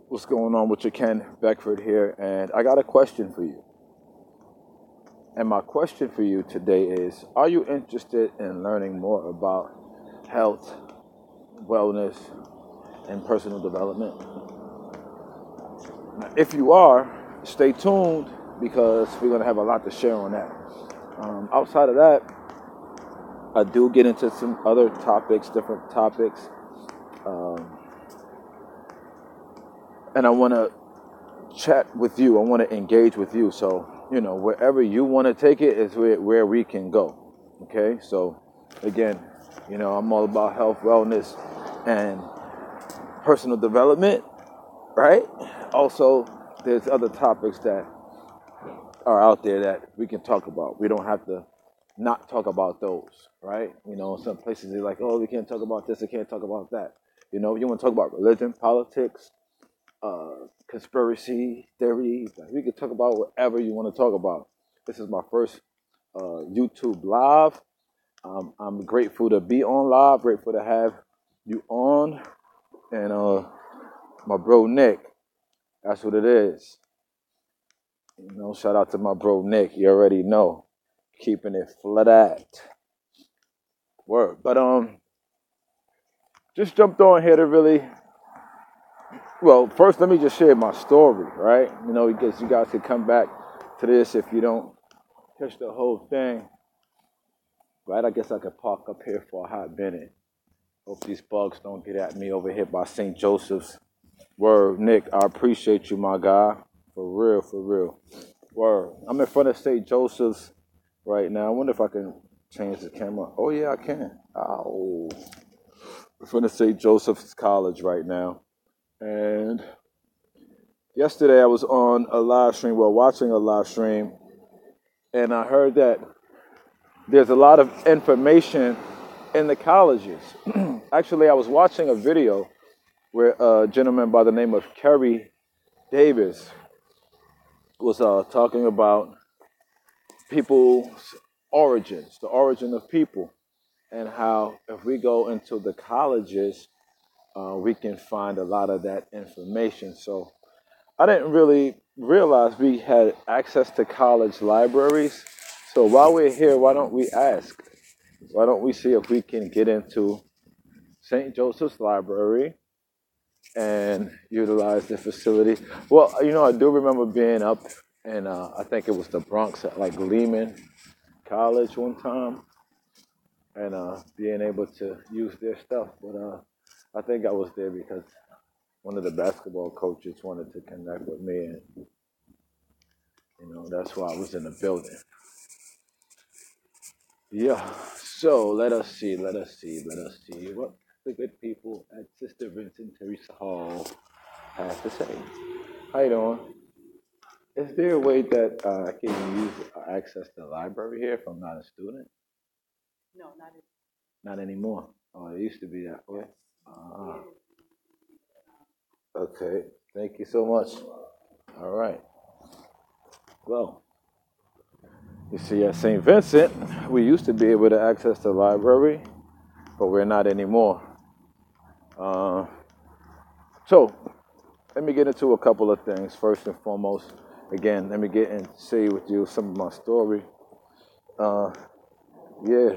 What's going on with your Ken Beckford here? And I got a question for you. And my question for you today is, are you interested in learning more about health, wellness, and personal development? Now, if you are, stay tuned because we're going to have a lot to share on that. Outside of that, I do get into some other topics, different topics. And I want to chat with you. I want to engage with you. So, wherever you want to take it is where we can go. Okay? So, again, I'm all about health, wellness, and personal development, right? Also, there's other topics that are out there that we can talk about. We don't have to not talk about those, right? Some places they're like, oh, we can't talk about this, we can't talk about that. You want to talk about religion, politics, conspiracy theories. We can talk about whatever you want to talk about. This is my first YouTube live. I'm grateful to be on live, grateful to have you on. And my bro Nick, that's what it is. Shout out to my bro Nick. You already know. Keeping it flat. Word. But just jumped on here to really, well, first let me just share my story, right? Because you guys can come back to this if you don't catch the whole thing. Right? I guess I could park up here for a hot minute. Hope these bugs don't get at me over here by St. Joseph's. Word, Nick, I appreciate you, my guy. For real, for real. Word. I'm in front of St. Joseph's right now. I wonder if I can change the camera. Oh, yeah, I can. Ow. In front of St. Joseph's College right now. And yesterday I was on a live stream, watching a live stream, and I heard that there's a lot of information in the colleges. Actually, I was watching a video where a gentleman by the name of Kerry Davis was talking about people's origins, the origin of people, and how if we go into the colleges, we can find a lot of that information. So I didn't really realize we had access to college libraries. So while we're here, why don't we ask? Why don't we see if we can get into St. Joseph's Library and utilize the facility? Well, I do remember being up in, I think it was the Bronx at like Lehman College one time and being able to use their stuff. But I think I was there because one of the basketball coaches wanted to connect with me, and that's why I was in the building. Yeah. So let us see what the good people at Sister Vincent Teresa Hall have to say. How you doing? Is there a way that I can use access the library here if I'm not a student? No, Not anymore. Oh, it used to be that way. Ah, okay. Thank you so much. All right. Well, you see, at St. Vincent, we used to be able to access the library, but we're not anymore. So, let me get into a couple of things. First and foremost, again, let me get and share with you some of my story. Uh, yeah,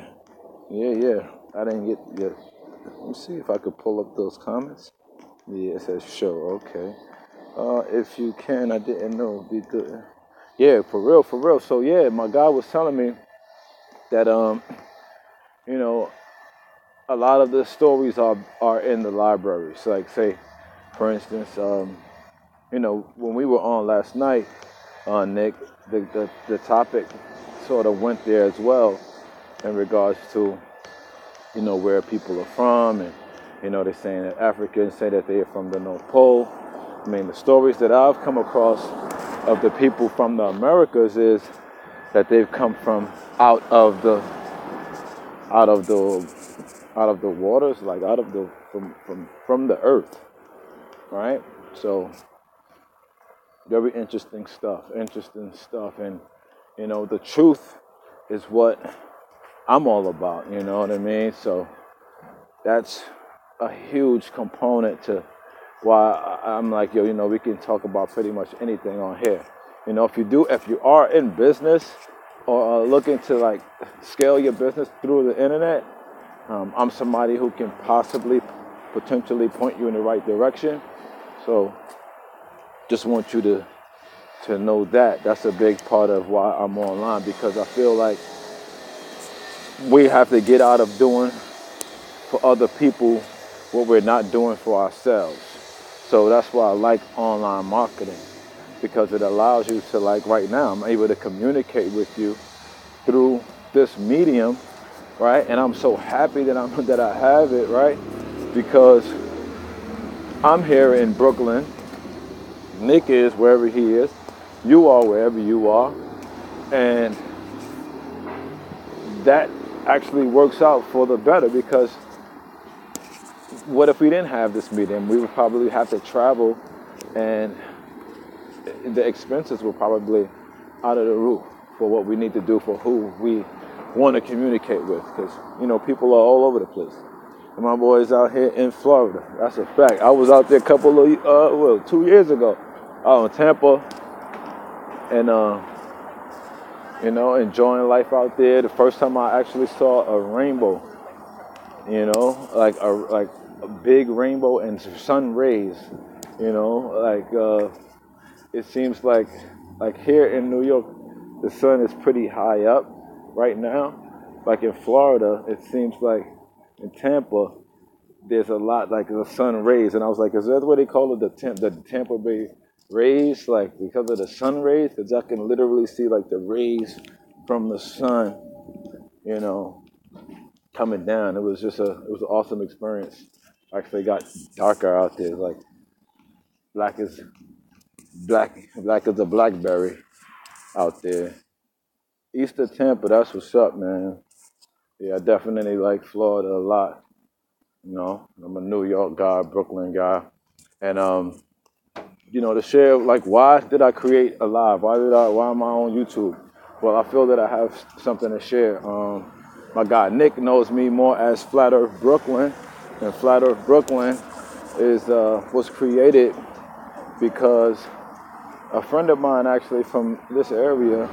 yeah. I didn't get yet. Let me see if I could pull up those comments. Yeah, it says show. Okay. If you can, I didn't know. Be good. Yeah, for real. So yeah, my guy was telling me that you know, a lot of the stories are in the libraries. Like say, for instance, when we were on last night, Nick, the topic sort of went there as well in regards to where people are from, and they're saying that Africans say that they're from the North Pole. I mean, the stories that I've come across of the people from the Americas is that they've come from out of the waters, like out of the from the earth, right? So very interesting stuff, and the truth is what I'm all about. You know what I mean? So that's a huge component to why I'm like, yo, we can talk about pretty much anything on here. If you are in business or looking to like scale your business through the internet, I'm somebody who can potentially point you in the right direction. So just want you to know that that's a big part of why I'm online, because I feel like we have to get out of doing for other people what we're not doing for ourselves. So that's why I like online marketing, because it allows you to, like right now, I'm able to communicate with you through this medium, right? And I'm so happy that I have it, right? Because I'm here in Brooklyn. Nick is wherever he is. You are wherever you are. And that actually works out for the better, because what if we didn't have this medium? We would probably have to travel, and the expenses were probably out of the roof for what we need to do for who we want to communicate with, because people are all over the place. And my boy's out here in Florida. That's a fact. I was out there a couple of 2 years ago, out in Tampa, and enjoying life out there. The first time I actually saw a rainbow, like a big rainbow and sun rays. It seems like here in New York, the sun is pretty high up right now. Like in Florida, it seems like in Tampa, there's a lot like the sun rays, and I was like, is that what they call it, the Tampa Bay rays, like because of the sun rays? Because I can literally see like the rays from the sun, coming down. It was an awesome experience. Actually, it got darker out there, like black as black as a blackberry out there. East of Tampa, that's what's up, man. Yeah, I definitely like Florida a lot. I'm a New York guy, Brooklyn guy, and to share like why did I create a live? Why am I on YouTube? Well, I feel that I have something to share. My guy Nick knows me more as Flat Earth Brooklyn, and Flat Earth Brooklyn was created because a friend of mine actually from this area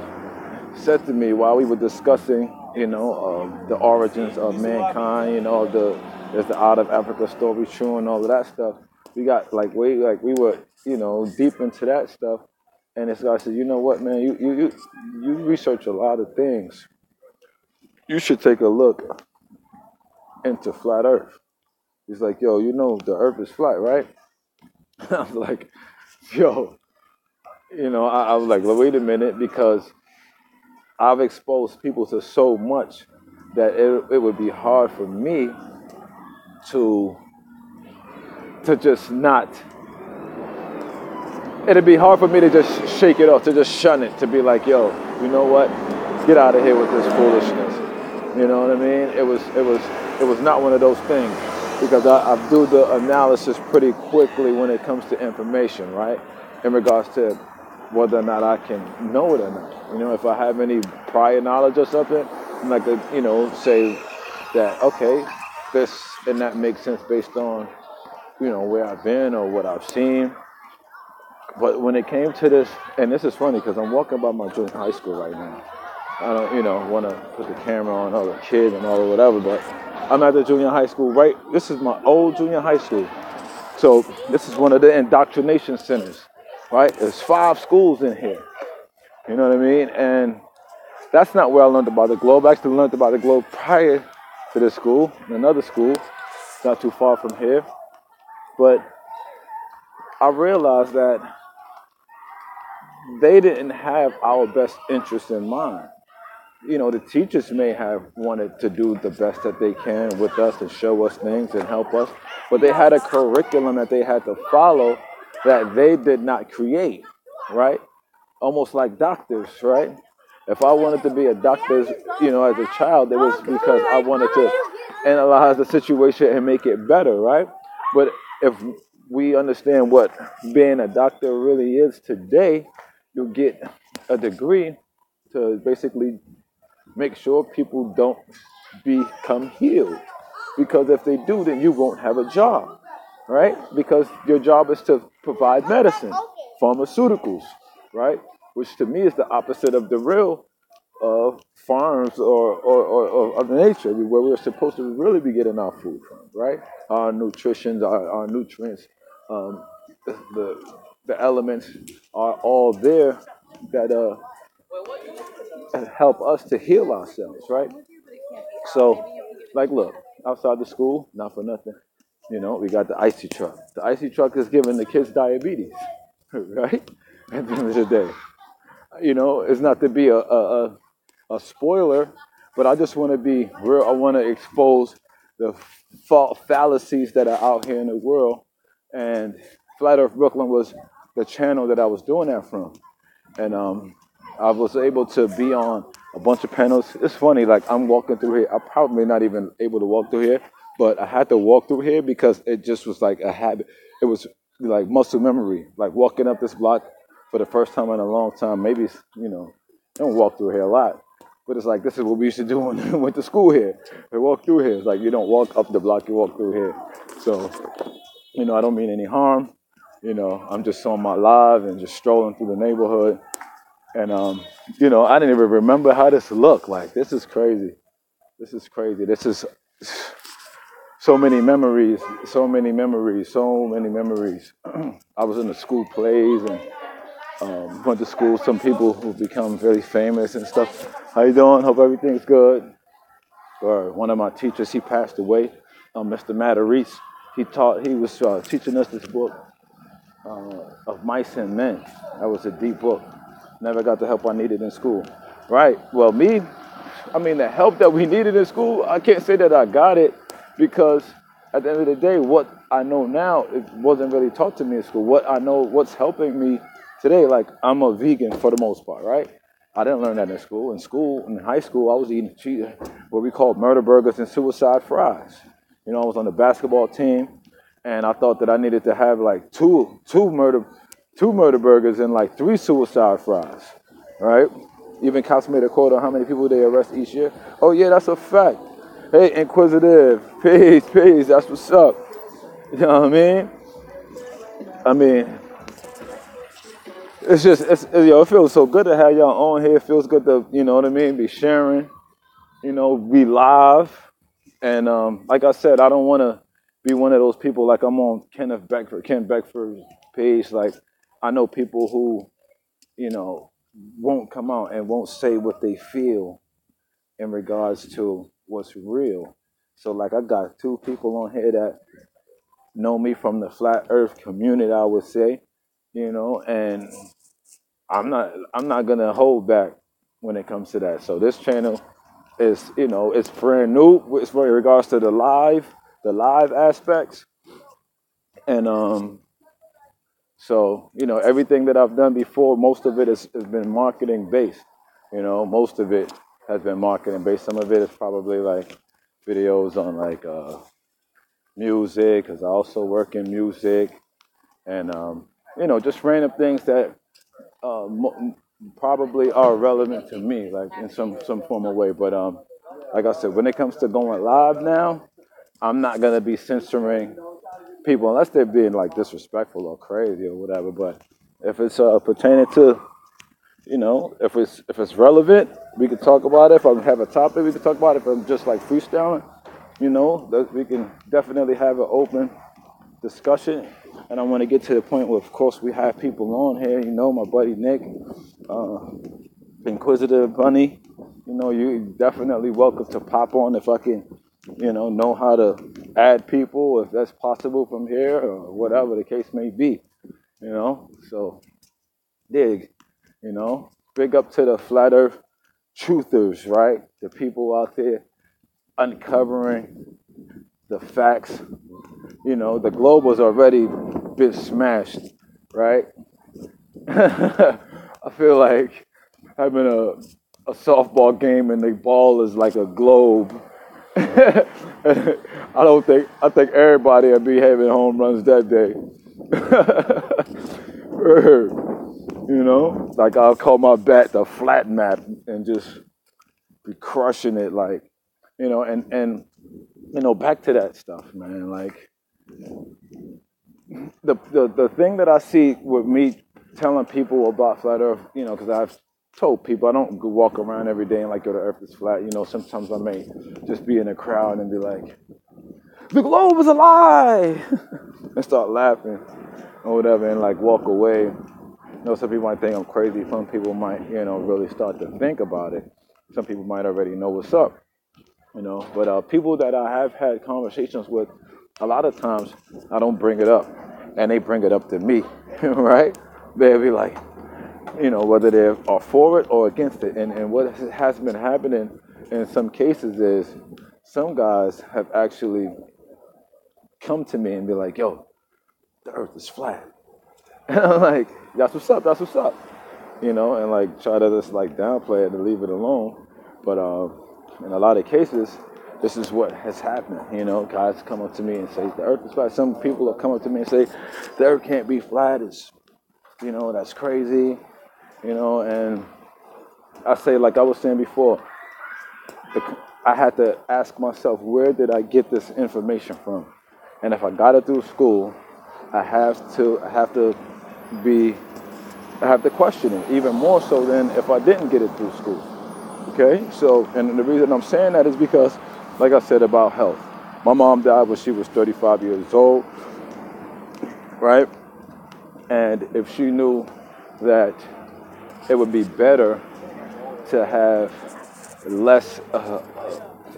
said to me while we were discussing, the origins of mankind, there's the Out of Africa story true and all of that stuff. We got we were, deep into that stuff. And this guy said, you know what, man, you research a lot of things. You should take a look into flat Earth. He's like, yo, the Earth is flat, right? I was like, yo, I was like, well, wait a minute, because I've exposed people to so much that it would be hard for me to just not. It'd be hard for me to just shake it off, to just shun it, to be like, yo, you know what? Get out of here with this foolishness. You know what I mean? It was not one of those things, because I do the analysis pretty quickly when it comes to information, right? In regards to whether or not I can know it or not. If I have any prior knowledge or something, I'm not gonna, say that, okay, this and that makes sense based on, where I've been or what I've seen. But when it came to this, and this is funny because I'm walking by my junior high school right now. I don't, want to put the camera on all the kids and all of whatever, but I'm at the junior high school, right? This is my old junior high school. So this is one of the indoctrination centers, right? There's 5 schools in here. You know what I mean? And that's not where I learned about the globe. I actually learned about the globe prior to this school, in another school, not too far from here. But I realized that they didn't have our best interest in mind. The teachers may have wanted to do the best that they can with us and show us things and help us, but they had a curriculum that they had to follow that they did not create, right? Almost like doctors, right? If I wanted to be a doctor, as a child, it was because I wanted to analyze the situation and make it better, right? But if we understand what being a doctor really is today, you get a degree to basically make sure people don't become healed. Because if they do, then you won't have a job. right? Because your job is to provide medicine, pharmaceuticals, right? Which to me is the opposite of the real farms or of nature, where we're supposed to really be getting our food from, right? Our nutrition, our nutrients, um, the the elements are all there that help us to heal ourselves, right? So, like, look, outside the school, not for nothing, we got the icy truck. The icy truck is giving the kids diabetes, right? At the end of the day, it's not to be a spoiler, but I just want to be real. I want to expose the fallacies that are out here in the world. And Flat Earth Brooklyn was the channel that I was doing that from. And I was able to be on a bunch of panels. It's funny, like I'm walking through here. I'm probably not even able to walk through here, but I had to walk through here because it just was like a habit. It was like muscle memory, like walking up this block for the first time in a long time. Maybe, I don't walk through here a lot, but it's like this is what we used to do when we went to school here. We walk through here. It's like you don't walk up the block, you walk through here. So, I don't mean any harm. I'm just on my live and just strolling through the neighborhood. And I didn't even remember how this looked. Like this is crazy. This is crazy. This is so many memories. So many memories. So many memories. I was in the school plays and went to school. Some people who become very famous and stuff. How you doing? Hope everything's good. Or one of my teachers, he passed away. Mr. Matarese. He was teaching us this book of Mice and Men. That was a deep book. Never got the help I needed in school. Right. Well, the help that we needed in school, I can't say that I got it because at the end of the day, what I know now, it wasn't really taught to me in school. What I know, what's helping me today, like I'm a vegan for the most part, right? I didn't learn that in school. In high school, I was eating what we called murder burgers and suicide fries. I was on the basketball team, and I thought that I needed to have like two murder burgers and like 3 suicide fries, right? Even cops made a quote on how many people they arrest each year. Oh yeah, that's a fact. Hey, Inquisitive, peace, that's what's up. You know what I mean? I mean, it feels so good to have y'all on here. It feels good to, you know what I mean, be sharing, be live. And like I said, I don't want to be one of those people like I'm on Ken Beckford's page. Like I know people who, won't come out and won't say what they feel in regards to what's real. So like I got 2 people on here that know me from the flat earth community, I would say, and I'm not gonna hold back when it comes to that. So this channel is, it's brand new in regards to the live aspects. And so, everything that I've done before, most of it has been marketing based. Most of it has been marketing based. Some of it is probably like videos on like music, because I also work in music, and just random things that probably are relevant to me, like in some form of way. But like I said, when it comes to going live now, I'm not gonna be censoring people unless they're being like disrespectful or crazy or whatever. But if it's pertaining to, if it's relevant, we can talk about it. If I have a topic, we can talk about it. If I'm just like freestyling, that we can definitely have an open discussion. And I want to get to the point where, of course, we have people on here. My buddy Nick, Inquisitive Bunny. You definitely welcome to pop on if I can, know how to add people, if that's possible from here or whatever the case may be. So dig, big up to the flat earth truthers, right? The people out there uncovering the facts. The globe was already been smashed, right? I feel like having a softball game and the ball is like a globe. I think everybody will be having home runs that day. Like I'll call my bat the flat map and just be crushing it, like, and back to that stuff, man. Like, the thing that I see with me telling people about flat Earth, because I've told people I don't go walk around every day and like, yo, the Earth is flat. Sometimes I may just be in a crowd and be like, the globe is a lie, and start laughing or whatever, and like walk away. Some people might think I'm crazy. Some people might, really start to think about it. Some people might already know what's up, But people that I have had conversations with, a lot of times I don't bring it up, and they bring it up to me, right? They'll be like, whether they are for it or against it. And what has been happening in some cases is some guys have actually come to me and be like, yo, the Earth is flat. And I'm like, that's what's up, and like try to just like downplay it and leave it alone. But in a lot of cases, this is what has happened. Guys come up to me and say the Earth is flat. Some people have come up to me and say the Earth can't be flat. It's, that's crazy. And I say, like I was saying before, I had to ask myself, where did I get this information from? And if I got it through school, I have to question it even more so than if I didn't get it through school. Okay, so, and the reason I'm saying that is because, like I said about health, my mom died when she was 35 years old, right? And if she knew that it would be better to have less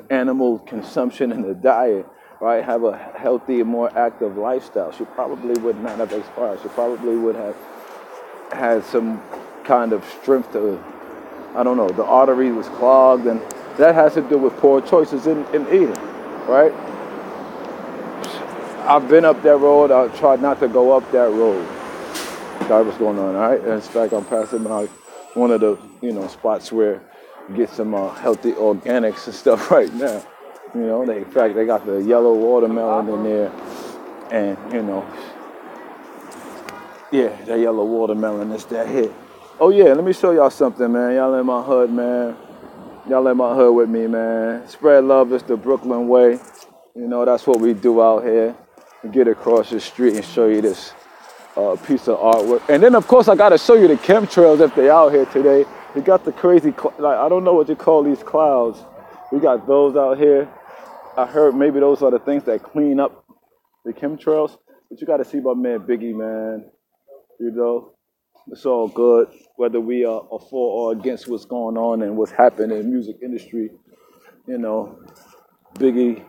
animal consumption in the diet, right? Have a healthy, more active lifestyle, she probably would not have expired. She probably would have had some kind of strength to, I don't know, the artery was clogged, and that has to do with poor choices in eating, right? I've been up that road. I tried not to go up that road. Sorry, what's going on, all right? In fact, I'm passing by one of the, spots where you get some healthy organics and stuff right now. In fact, they got the yellow watermelon in there, and, yeah, that yellow watermelon is that hit. Oh, yeah, let me show y'all something, man. Y'all in my hood, man. Y'all in my hood with me, man. Spread love is the Brooklyn way. That's what we do out here. We get across the street and show you this piece of artwork. And then, of course, I got to show you the chemtrails if they out here today. We got the crazy, I don't know what you call these clouds. We got those out here. I heard maybe those are the things that clean up the chemtrails. But you got to see my man Biggie, man. It's all good, whether we are for or against what's going on and what's happening in the music industry. Biggie,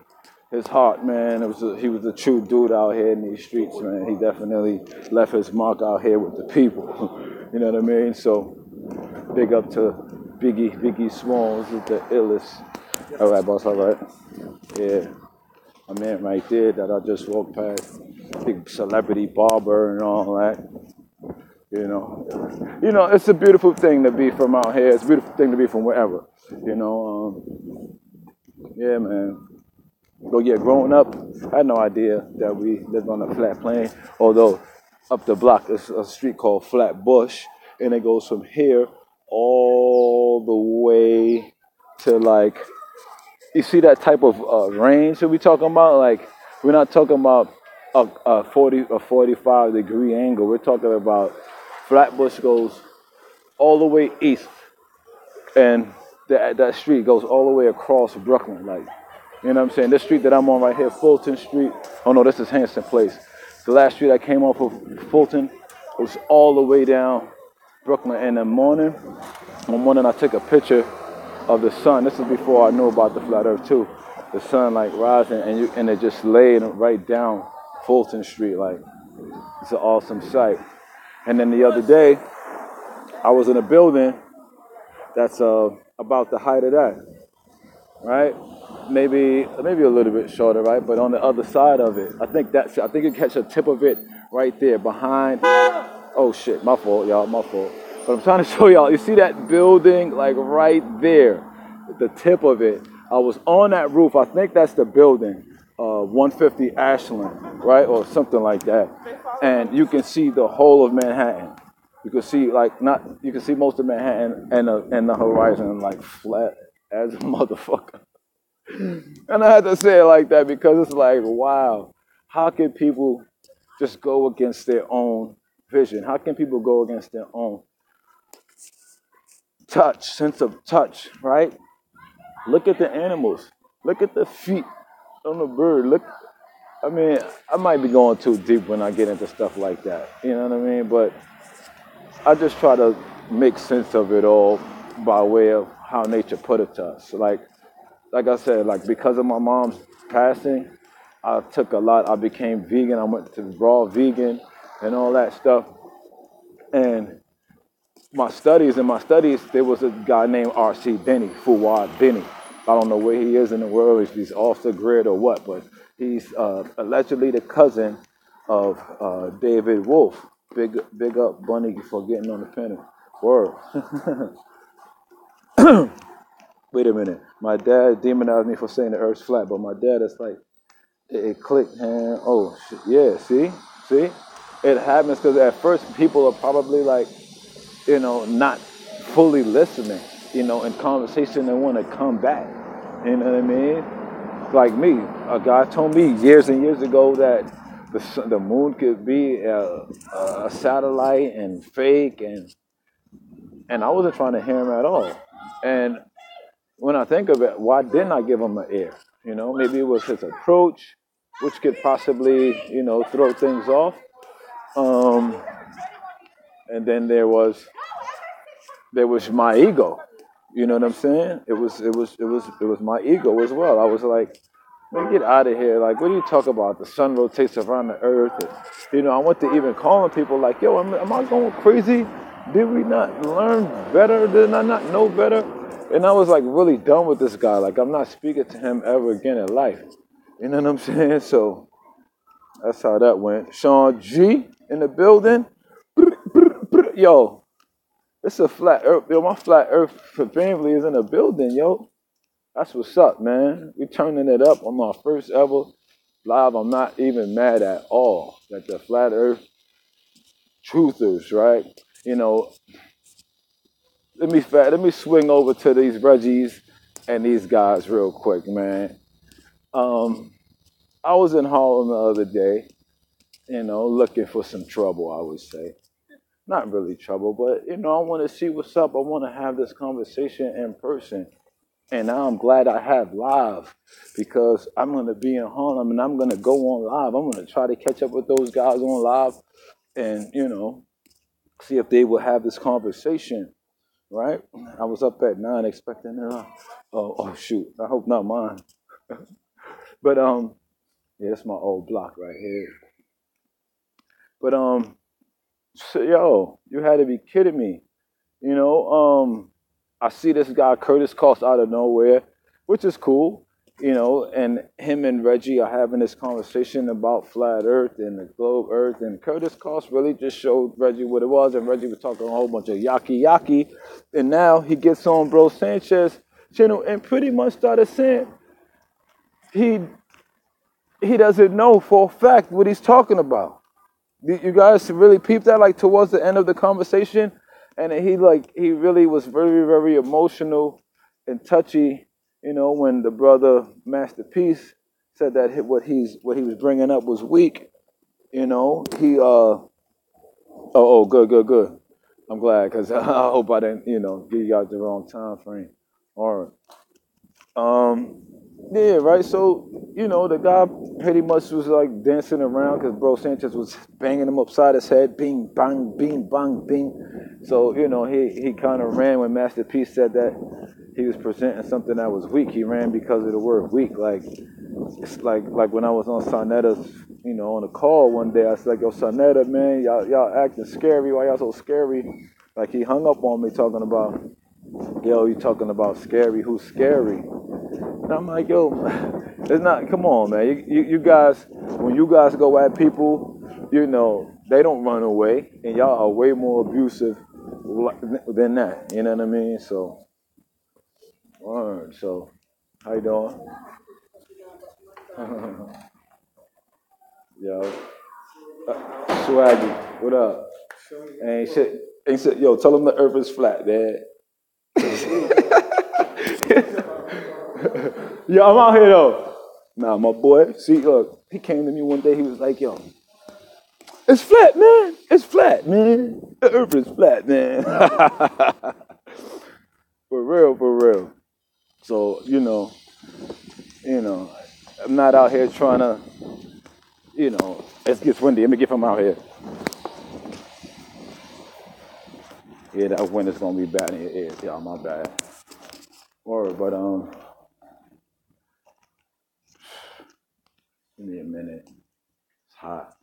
his heart, man, he was a true dude out here in these streets, man. He definitely left his mark out here with the people. You know what I mean? So, big up to Biggie Smalls is the illest. All right, boss, all right? Yeah, my man right there that I just walked past, big celebrity barber and all that. It's a beautiful thing to be from out here. It's a beautiful thing to be from wherever. Yeah, man. But yeah, growing up, I had no idea that we lived on a flat plane. Although up the block is a street called Flatbush, and it goes from here all the way to like, you see that type of range that we talking about? Like, we're not talking about a 45 degree angle. We're talking about Flatbush goes all the way east, and that street goes all the way across Brooklyn. Like, you know what I'm saying? This street that I'm on right here, Fulton Street. Oh no, this is Hanston Place. The last street I came off of Fulton was all the way down Brooklyn. In the morning, one morning I took a picture of the sun. This is before I knew about the flat Earth too. The sun like rising, and it just laid right down Fulton Street. Like, it's an awesome sight. And then the other day, I was in a building that's about the height of that, right? Maybe a little bit shorter, right? But on the other side of it, I think you catch a tip of it right there behind. Oh shit, my fault, y'all, my fault. But I'm trying to show y'all. You see that building, like right there, the tip of it. I was on that roof. I think that's the building, 150 Ashland, right, or something like that. And you can see the whole of Manhattan. You can see you can see most of Manhattan and the horizon like flat as a motherfucker. And I had to say it like that because it's like, wow, how can people just go against their own vision? How can people go against their own sense of touch, right? Look at the animals. Look at the feet on the bird. Look, I mean, I might be going too deep when I get into stuff like that. You know what I mean? But I just try to make sense of it all by way of how nature put it to us. Like I said, like because of my mom's passing, I took a lot. I became vegan. I went to raw vegan and all that stuff. And in my studies, there was a guy named R.C. Denny, Fuad Denny. I don't know where he is in the world, if he's off the grid or what, but he's allegedly the cousin of David Wolf. Big up Bunny for getting on the panel. Word. Wait a minute. My dad demonized me for saying the earth's flat, but my dad is like, it clicked, and oh, shit. Yeah, see? It happens because at first people are probably like, not fully listening, in conversation and want to come back. You know what I mean? Like me, a guy told me years and years ago that the moon could be a satellite and fake, and I wasn't trying to hear him at all. And when I think of it, why didn't I give him an ear? Maybe it was his approach, which could possibly, throw things off. And then there was my ego. You know what I'm saying? It was my ego as well. I was like, man, get out of here. Like, what do you talk about? The sun rotates around the earth. And, I went to even calling people like, yo, am I going crazy? Did we not learn better? Did I not know better? And I was like really done with this guy. Like, I'm not speaking to him ever again in life. You know what I'm saying? So that's how that went. Sean G in the building. Yo, it's a flat earth. Yo, my flat earth family is in the building, yo. That's what's up, man. We turning it up on my first ever live. I'm not even mad at all that the flat earth truthers, right? Let me swing over to these Reggies and these guys real quick, man. I was in Harlem the other day, looking for some trouble, I would say. Not really trouble, but, I want to see what's up. I want to have this conversation in person. And now I'm glad I have live because I'm going to be in Harlem and I'm going to go on live. I'm going to try to catch up with those guys on live and, see if they will have this conversation, right? I was up at 9 expecting it. Oh, shoot. I hope not mine. But, yeah, it's my old block right here. But, so, yo, you had to be kidding me. I see this guy, Curtis Cost, out of nowhere, which is cool, and him and Reggie are having this conversation about flat earth and the globe earth, and Curtis Cost really just showed Reggie what it was, and Reggie was talking a whole bunch of yaki, and now he gets on Bro Sanchez channel and pretty much started saying he doesn't know for a fact what he's talking about. You guys really peeped that, like, towards the end of the conversation? And he really was very, very emotional and touchy, when the brother Master Peace said that what he was bringing up was weak. Good. I'm glad, because I hope I didn't, give you guys the wrong time frame. All right. Yeah, right. So, the guy pretty much was like dancing around because Bro Sanchez was banging him upside his head, bing, bang, bing, bang, bing. So, he kind of ran when Master Peace said that he was presenting something that was weak. He ran because of the word weak. Like, it's like when I was on Sonetta's, on a call one day, I was like, yo, Sonetta, man, y'all acting scary. Why y'all so scary? Like, he hung up on me talking about, yo, you talking about scary. Who's scary? And I'm like, yo, it's not, come on, man. You guys, when you guys go at people, they don't run away. And y'all are way more abusive than that. You know what I mean? So, all right. So, how you doing? Yo. Swaggy, what up? Ain't shit. Yo, tell them the earth is flat, man. Yo, I'm out here, though. Nah, my boy, see, look, he came to me one day, he was like, yo, it's flat, man. It's flat, man. The earth is flat, man. For real, for real. So, you know, I'm not out here trying to, it gets windy. Let me get from out here. Yeah, that wind is gonna be bad in your ears. Y'all, my bad. Or, but give me a minute. It's hot.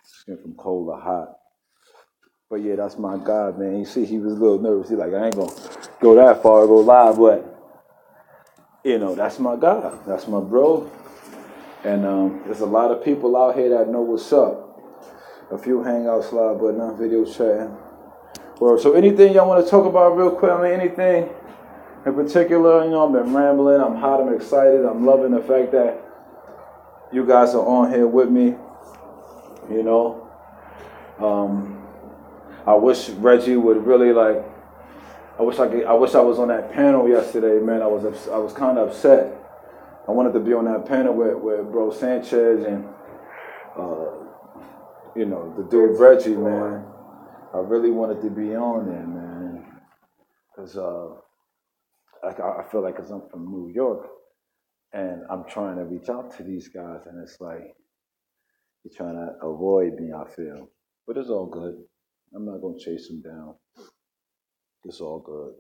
It's getting from cold to hot. But yeah, that's my guy, man. You see, he was a little nervous. He's like, I ain't gonna go that far, go live, but that's my guy. That's my bro. And there's a lot of people out here that know what's up. A few hangouts live, but not video chatting. Well, so anything y'all want to talk about real quick? I mean, anything in particular? I've been rambling. I'm hot. I'm excited. I'm loving the fact that you guys are on here with me. I wish Reggie would really like. I wish I was on that panel yesterday, man. I was kind of upset. I wanted to be on that panel with Bro Sanchez and the dude Reggie, man. I really wanted to be on there, man, because I feel like because I'm from New York and I'm trying to reach out to these guys, and it's like you're trying to avoid me. I feel, but it's all good. I'm not gonna chase them down. It's all good.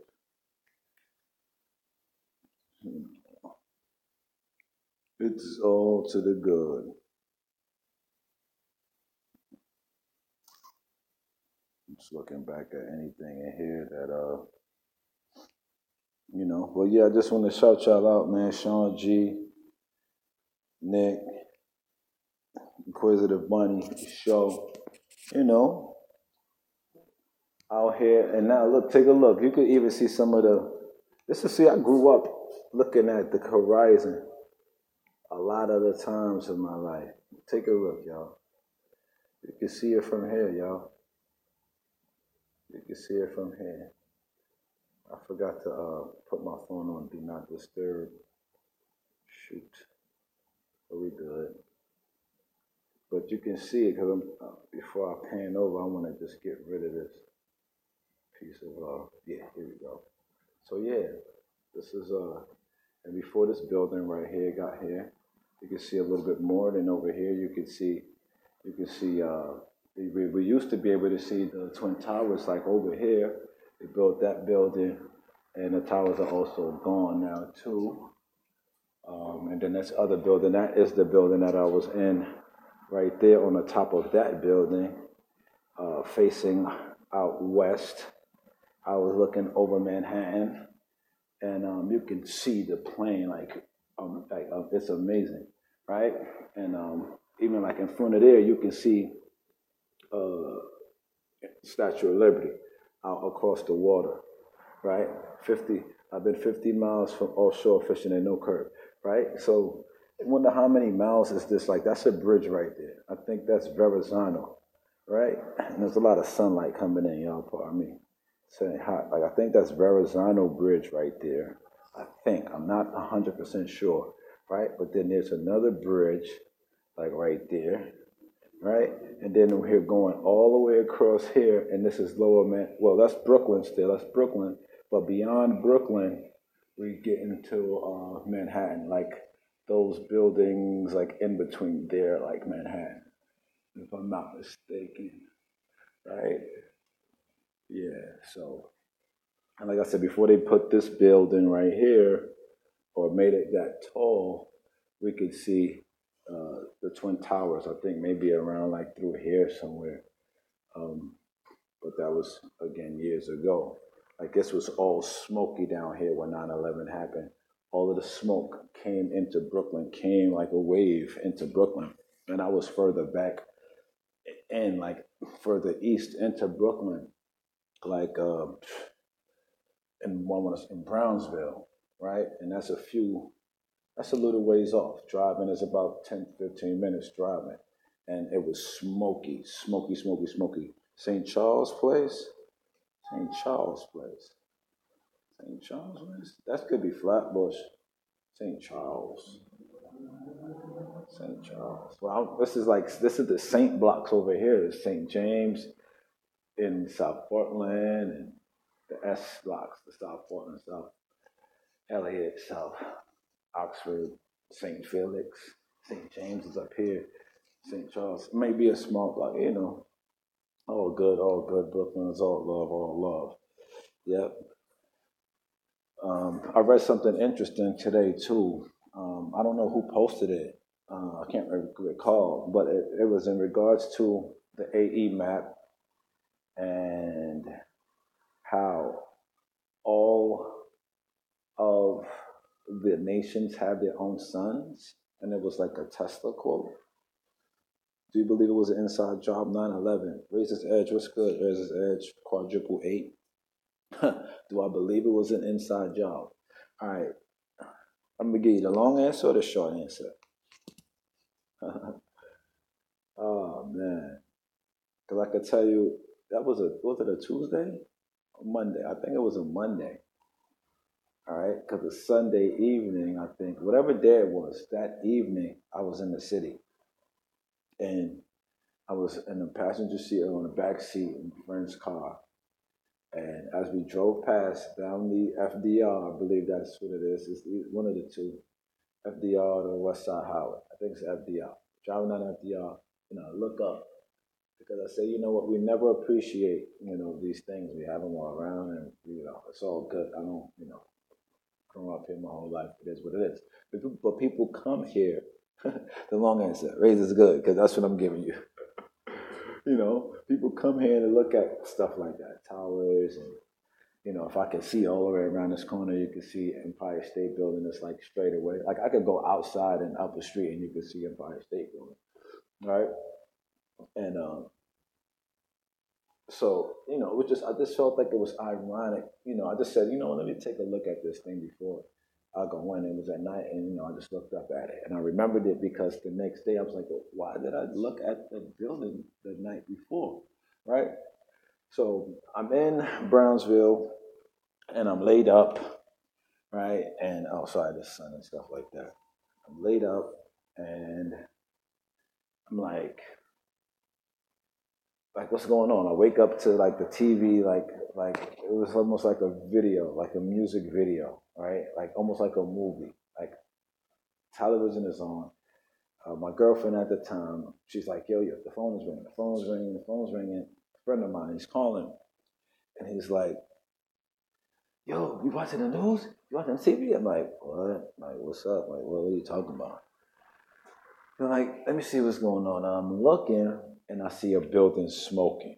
It's all to the good. I'm just looking back at anything in here that Well, yeah, I just want to shout y'all out, man. Sean G, Nick, Inquisitive Bunny, Show. You know, out here. And now, look, take a look. You could even see some of the. This is see, I grew up looking at the horizon a lot of the times in my life. Take a look, y'all. You can see it from here, y'all. You can see it from here. I forgot to put my phone on Do Not Disturb. Shoot. But we good. But you can see it because before I pan over, I want to just get rid of this piece of, yeah, here we go. So yeah, this is, and before this building right here got here, you can see a little bit more. Than over here, you can see, we used to be able to see the Twin Towers like over here. They built that building, and the towers are also gone now too. And then this other building, that is the building that I was in right there on the top of that building, facing out west. I was looking over Manhattan, and you can see the plane it's amazing, right? And even like in front of there, you can see Statue of Liberty out across the water, right? 50. I've been 50 miles from offshore fishing in no curb, right? So I wonder how many miles is this? Like that's a bridge right there. I think that's Verrazano, right? And there's a lot of sunlight coming in, y'all. Pardon me. Saying hot. Like I think that's Verrazano Bridge right there. I think I'm not 100% sure, right? But then there's another bridge, like right there, right? And then we're going all the way across here, and this is Lower Man. Well, that's Brooklyn still. That's Brooklyn, but beyond Brooklyn, we get into Manhattan, like those buildings, like in between there, like Manhattan, if I'm not mistaken, right? Yeah. So, and like I said before, they put this building right here, or made it that tall, we could see the Twin Towers. I think maybe around like through here somewhere. Um, but that was again years ago. Like this was all smoky down here when 9/11 happened. All of the smoke came into Brooklyn, came like a wave into Brooklyn, and I was further back and like further east into Brooklyn, like in Brownsville, right? And that's a little ways off. Driving is about 10, 15 minutes driving. And it was smoky, smoky, smoky, smoky. St. Charles Place? St. Charles Place. St. Charles Place? That could be Flatbush. St. Charles. St. Charles. Well, this is the Saint blocks over here. There's St. James in South Portland and the S blocks, the South Portland, South Elliott, South Oxford, St. Felix, St. James is up here. St. Charles. It may be a small block, all good, all good. Brooklyn is all love, all love. Yep. I read something interesting today too. I don't know who posted it. I can't recall, but it was in regards to the AE map and how all of the nations have their own suns, and it was like a Tesla quote. Do you believe it was an inside job? 9/11. Raises Edge, what's good? Raises Edge, quadruple eight. Do I believe it was an inside job? All right, I'm gonna give you the long answer or the short answer. Oh man, because I could tell you that was it a Tuesday, Monday? I think it was a Monday. All right, because a Sunday evening, I think whatever day it was, that evening I was in the city and I was in the passenger seat or on the back seat in a friend's car. And as we drove past down the FDR, I believe that's what it is. It's one of the two, FDR or West Side Highway. I think it's FDR. Driving down FDR, look up because I say, you know what, we never appreciate, these things. We have them all around, and it's all good. I don't, grown up here my whole life. It is what it is. But people come here. The long answer, raise is good because that's what I'm giving you. People come here to look at stuff like that, towers, and if I can see all the way around this corner, you can see Empire State Building. It's like straight away. Like I could go outside and up the street, and you can see Empire State Building, right? And so it was I just felt like it was ironic. I just said, let me take a look at this thing before I go in. It was at night, and I just looked up at it, and I remembered it because the next day I was like, well, why did I look at the building the night before, right? So I'm in Brownsville, and I'm laid up, right, and outside the sun and stuff like that. I'm laid up, and I'm like what's going on? I wake up to like the TV, like it was almost like a video, like a music video, right? Like almost like a movie. Like television is on. My girlfriend at the time, she's like, yo, the phone is ringing, the phone is ringing, the phone is ringing. A friend of mine, he's calling, and he's like, yo, you watching the news? You watching TV? I'm like, what? Like, what's up? Like, what are you talking about? They're like, let me see what's going on. I'm looking, and I see a building smoking,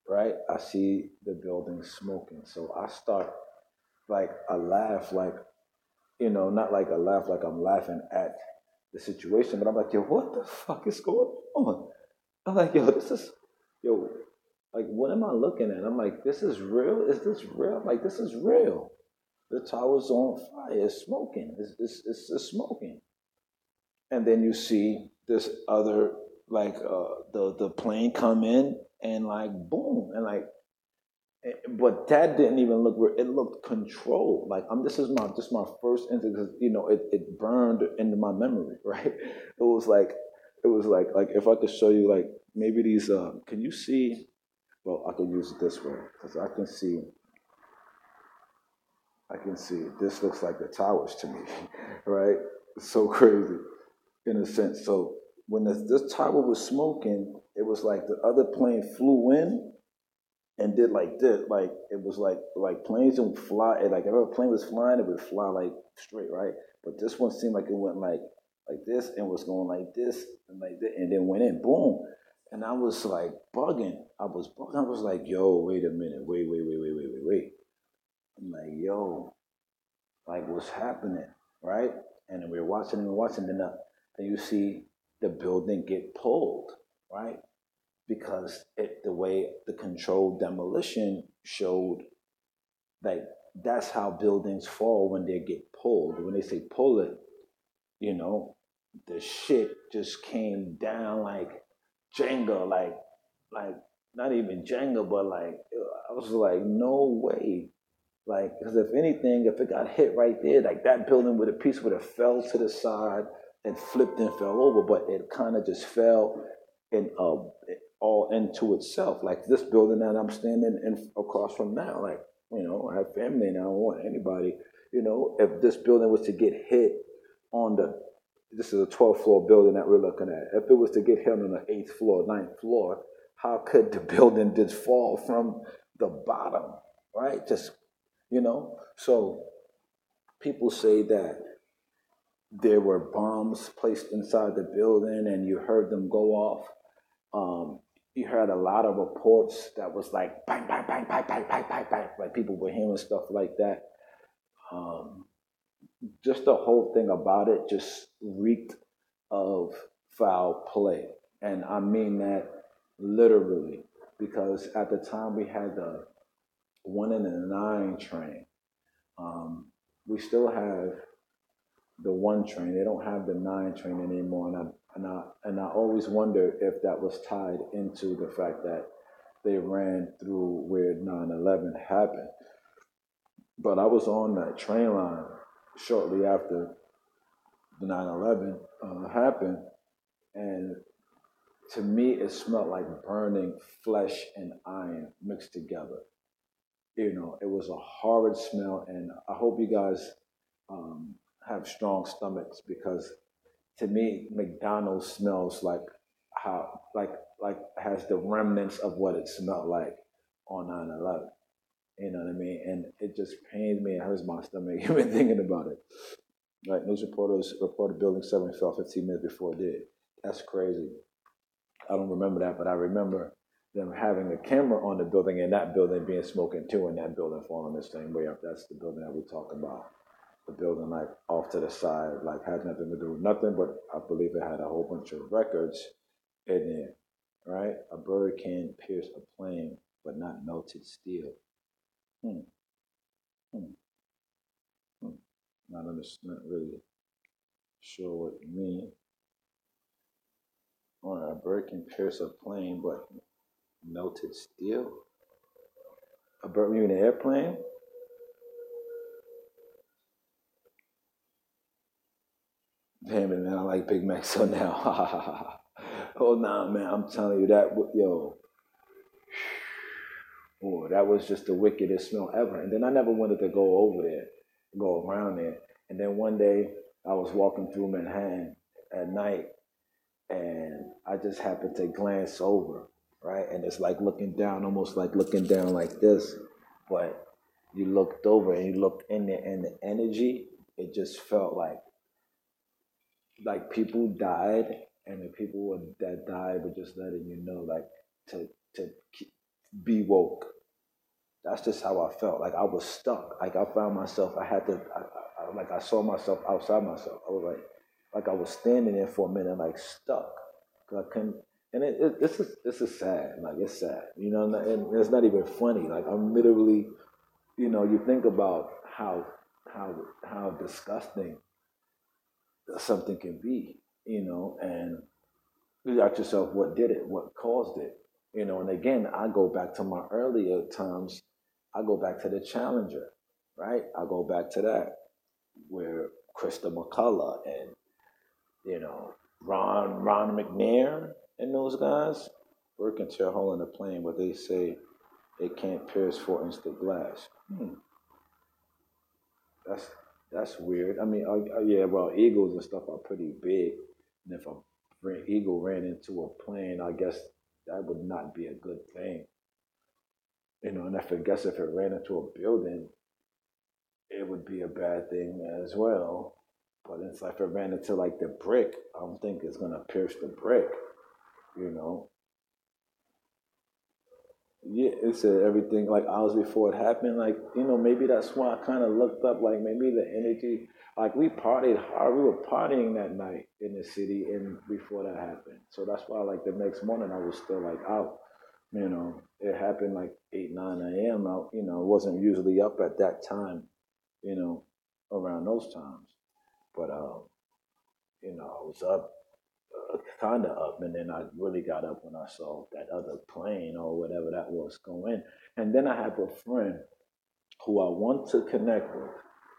right? I see the building smoking. So I start like a laugh, like, not like a laugh, like I'm laughing at the situation, but I'm like, yo, what the fuck is going on? I'm like, yo, like, what am I looking at? I'm like, this is real? Is this real? I'm like, this is real. The tower's on fire. It's smoking. It's smoking. And then you see this other, like, the plane come in and, like, boom. And, like, but that didn't even look real. It looked controlled. Like this is my first instance because it burned into my memory, right? It was like if I could show you like maybe these can you see, well, I could use it this way because I can see this looks like the towers to me, right? It's so crazy in a sense. So when this tower was smoking, it was like the other plane flew in and did like this. Like it was like planes don't fly. Like if a plane was flying, it would fly like straight, right? But this one seemed like it went like this and was going like this and like that, and then went in, boom. And I was like bugging. I was bugging. I was like, yo, wait a minute, wait. I'm like, yo, like what's happening, right? And then we're watching and watching, then you see the building get pulled, right? Because the way the controlled demolition showed, like that's how buildings fall when they get pulled. When they say pull it, you know, the shit just came down like Jenga, like not even Jenga, but like I was like, no way. Like, because if anything, if it got hit right there, like that building with a piece would have fell to the side and flipped and fell over, but it kind of just fell and all into itself. Like this building that I'm standing in across from now, like, I have family and I don't want anybody, if this building was to get hit on this is a 12th floor building that we're looking at. If it was to get hit on the 8th floor, ninth floor, how could the building just fall from the bottom, right? So people say that there were bombs placed inside the building and you heard them go off. You heard a lot of reports that was like bang, bang, bang, bang, bang, bang, bang, bang, like people were hearing stuff like that. Um, just the whole thing about it just reeked of foul play. And I mean that literally because at the time we had the 1 in the 9 train. Um, we still have the 1 train. They don't have the 9 train anymore, and I always wonder if that was tied into the fact that they ran through where 9/11 happened. But I was on that train line shortly after the 9/11 happened, and to me it smelled like burning flesh and iron mixed together. It was a horrid smell, and I hope you guys um, have strong stomachs because to me, McDonald's smells like how like has the remnants of what it smelled like on 9/11. You know what I mean? And it just pains me and hurts my stomach even thinking about it. Like news reporters reported Building 7 fell 15 minutes before it did. That's crazy. I don't remember that, but I remember them having a camera on the building and that building being smoking too, and that building falling the same way up. That's the building that we talk about. The building like off to the side, like had nothing to do with nothing, but I believe it had a whole bunch of records in it, right? A bird can pierce a plane, but not melted steel. Hmm, hmm, hmm. Not really sure what you mean. Or a bird can pierce a plane, but melted steel? A bird, you mean an airplane? Damn it, man! I like Big Mac so now. Oh nah, man! I'm telling you that, yo, boy, that was just the wickedest smell ever. And then I never wanted to go over there, go around there. And then one day I was walking through Manhattan at night, and I just happened to glance over, right? And it's like looking down, almost like looking down like this, but you looked over and you looked in there, and the energy, it just felt like people died, and the people that died were just letting you know, like to be woke. That's just how I felt. Like I was stuck. Like I found myself. I had to. Like I saw myself outside myself. I was like I was standing there for a minute, like stuck. 'Cause I couldn't. And this is sad. Like it's sad. And it's not even funny. Like I'm literally. You think about how how disgusting something can be. And you ask yourself what did it, what caused it. And again, I go back to my earlier times. I go back to the Challenger, right? I go back to that where Krista McCullough and you know Ron McNair and those guys working tear a hole in the plane, but they say it can't pierce 4 inch thick glass. That's that's weird. I mean, yeah, well, eagles and stuff are pretty big, and if a eagle ran into a plane, I guess that would not be a good thing. And I guess if it ran into a building, it would be a bad thing as well. But it's like if it ran into like the brick, I don't think it's gonna pierce the brick. You know, yeah, it said everything like hours before it happened. Like maybe that's why I kind of looked up. Like maybe the energy. Like we partied hard. We were partying that night in the city, and before that happened. So that's why like the next morning I was still like out. It happened like 8, 9 a.m. Out. Wasn't usually up at that time. You know, around those times. But I was up, kind of up, and then I really got up when I saw that other plane or whatever that was go in. And then I have a friend who I want to connect with,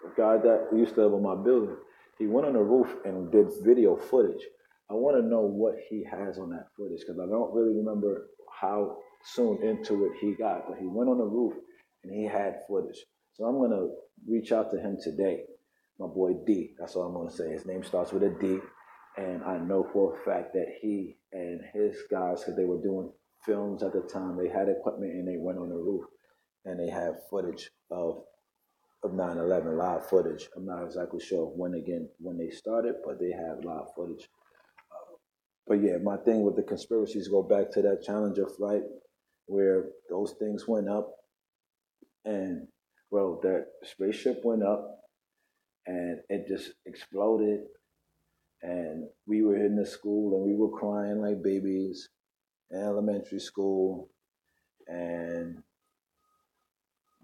a guy that used to live in my building, he went on the roof and did video footage. I want to know what he has on that footage because I don't really remember how soon into it he got, but he went on the roof and he had footage. So I'm going to reach out to him today. My boy D, that's all I'm going to say. His name starts with a D. And I know for a fact that he and his guys, because they were doing films at the time, they had equipment and they went on the roof and they have footage of 9/11, live footage. I'm not exactly sure when they started, but they have live footage. But yeah, my thing with the conspiracies go back to that Challenger flight where those things went up and well, that spaceship went up and it just exploded and we were in the school and we were crying like babies in elementary school and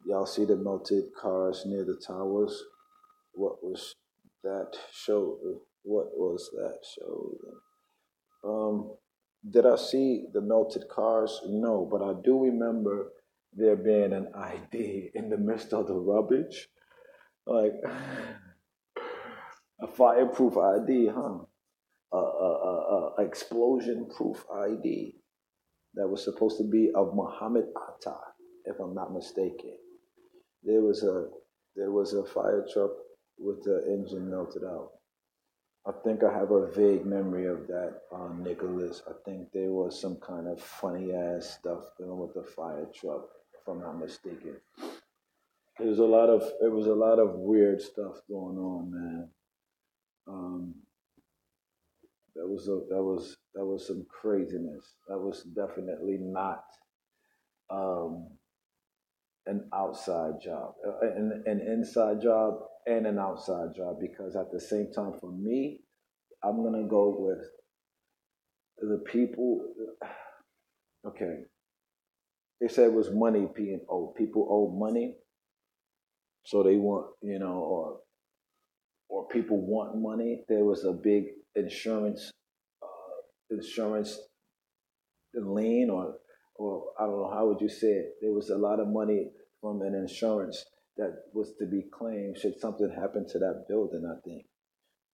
y'all see the melted cars near the towers. What was that show? What was that show? Um, did I see the melted cars? No, but I do remember there being an ID in the midst of the rubbish, like a fireproof ID, huh? Explosion-proof ID that was supposed to be of Muhammad Atta, if I'm not mistaken. There was a there was a fire truck with the engine melted out. I think I have a vague memory of that, Nicholas. I think there was some kind of funny ass stuff going with the fire truck, if I'm not mistaken. There was a lot of weird stuff going on, man. Um, that was some craziness. That was definitely not um, an outside job, an inside job and an outside job. Because at the same time, for me, I'm gonna go with the people. Okay, they said it was money being owed. People owe money, so they want or people want money. There was a big insurance lien or I don't know how would you say it. There was a lot of money from an insurance that was to be claimed should something happen to that building. I think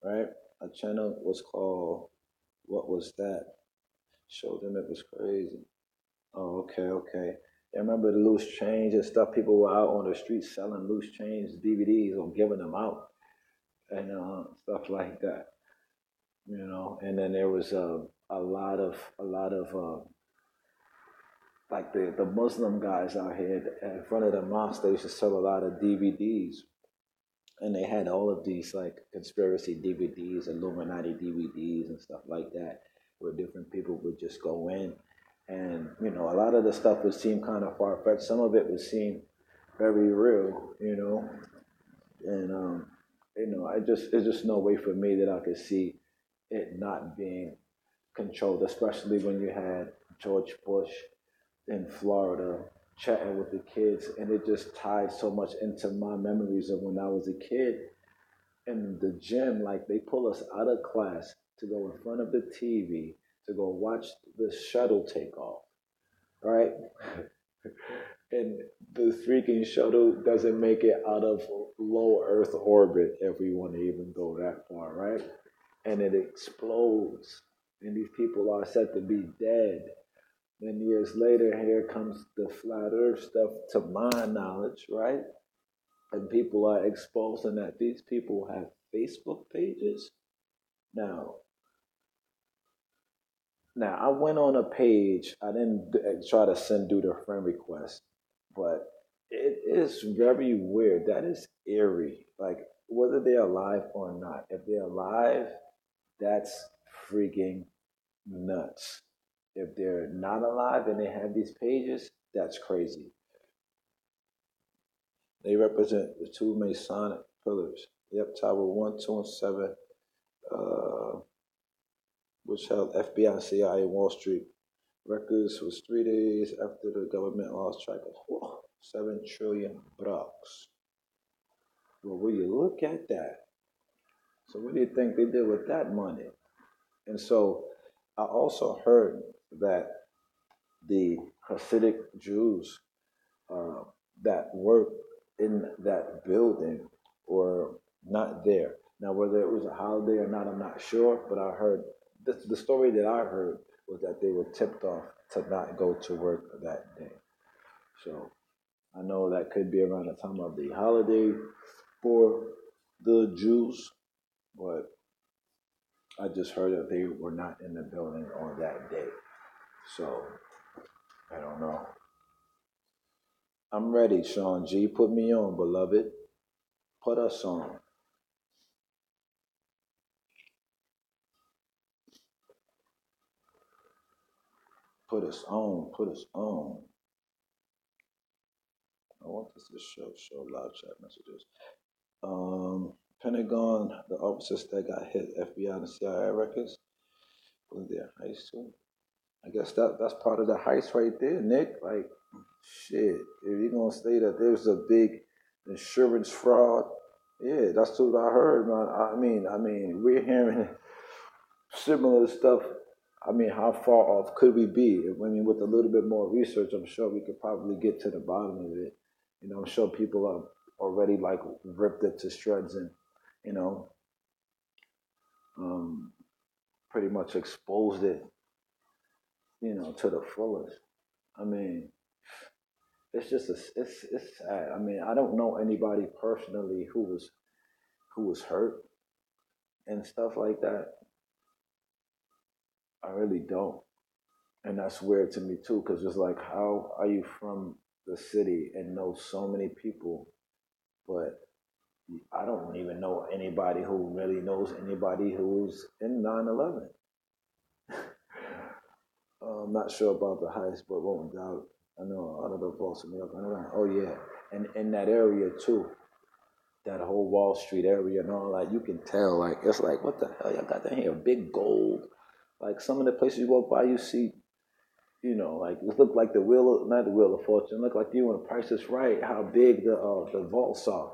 right. A channel was called what was that? Showed them it was crazy. Oh, okay, okay. I remember the loose change and stuff. People were out on the streets selling loose change DVDs or giving them out and stuff like that. And then there was a lot of like the Muslim guys out here in front of the mosque. They used to sell a lot of DVDs, and they had all of these like conspiracy DVDs, Illuminati DVDs, and stuff like that, where different people would just go in, and a lot of the stuff would seem kind of far fetched. Some of it would seem very real, and it's just no way for me that I could see it not being controlled, especially when you had George Bush in Florida chatting with the kids, and it just tied so much into my memories of when I was a kid in the gym. Like they pull us out of class to go in front of the TV to go watch the shuttle take off, right? And the freaking shuttle doesn't make it out of low Earth orbit if we want to even go that far, right? And it explodes, and these people are said to be dead. Then years later, here comes the flat Earth stuff, to my knowledge, right? And people are exposing that these people have Facebook pages. Now, now I went on a page. I didn't try to send dude a friend request, but it is very weird. That is eerie. Like whether they're alive or not. If they're alive, that's freaking nuts. If they're not alive and they have these pages, that's crazy. They represent the two Masonic pillars. Yep, Tower 1, 2, and 7, uh, which held FBI, CIA, Wall Street records was 3 days after the government lost track of 7 trillion bucks. Well, will you look at that? So what do you think they did with that money? And so I also heard that the Hasidic Jews uh, that work in that building or not there. Now, whether it was a holiday or not, I'm not sure, but I heard the story that I heard was that they were tipped off to not go to work that day. So I know that could be around the time of the holiday for the Jews, but I just heard that they were not in the building on that day. So I don't know. I'm ready, Sean G. Put me on, beloved. Put us on. Put us on. Put us on. I want this to show live chat messages. Pentagon, the officers that got hit, FBI and CIA records, was their heist too. I guess that's part of the heist right there, Nick. Like, shit, if you're gonna say that there was a big insurance fraud, yeah, that's what I heard, man. I mean, we're hearing similar stuff. I mean, how far off could we be? I mean, with a little bit more research, I'm sure we could probably get to the bottom of it. You know, I'm sure people have already like ripped it to shreds and, you know, um, pretty much exposed it, you know, to the fullest. I mean, it's just it's sad. I mean, I don't know anybody personally who was hurt and stuff like that. I really don't. And that's weird to me too, because it's like, how are you from the city and know so many people, but I don't even know anybody who really knows anybody who's in 9/11. I'm not sure about the heist, but won't doubt. I know out of the Boston, New York. I know. Oh yeah, and in that area too, that whole Wall Street area and all that, you can tell. Like it's like, what the hell y'all got that here? Big gold. Like some of the places you walk by, you see, you know, like it looked like the wheel, not the Wheel of Fortune. Look like you when the Price is Right. How big the vaults are,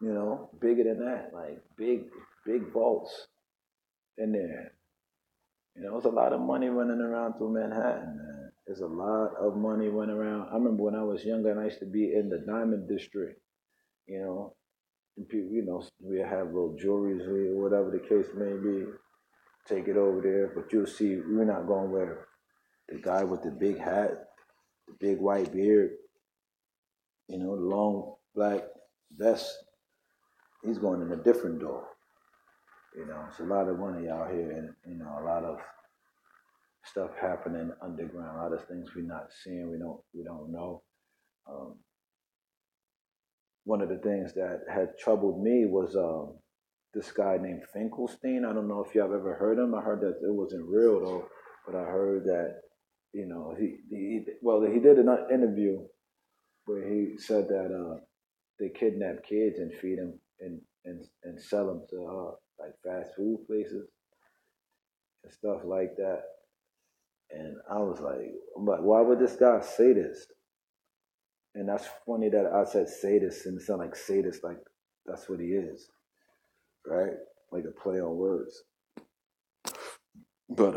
you know, bigger than that, like big vaults in there. You know, there's a lot of money running around through Manhattan, man. There's a lot of money running around. I remember when I was younger and I used to be in the Diamond District, you know, and people, you know, we have little jewelries or whatever the case may be. Take it over there, but you'll see we're not going where the guy with the big hat, the big white beard, you know, the long black vest, he's going in a different door. You know, it's a lot of money out here and, you know, a lot of stuff happening underground, a lot of things we're not seeing, we don't know. Um, one of the things that had troubled me was this guy named Finkelstein. I don't know if y'all have ever heard him. I heard that it wasn't real though, but I heard that, you know, he did an interview where he said that they kidnap kids and feed them and sell them to like fast food places and stuff like that. And I'm like, why would this guy say this? And that's funny that I said sadist and it sounded like sadist, like that's what he is, right? Like a play on words. But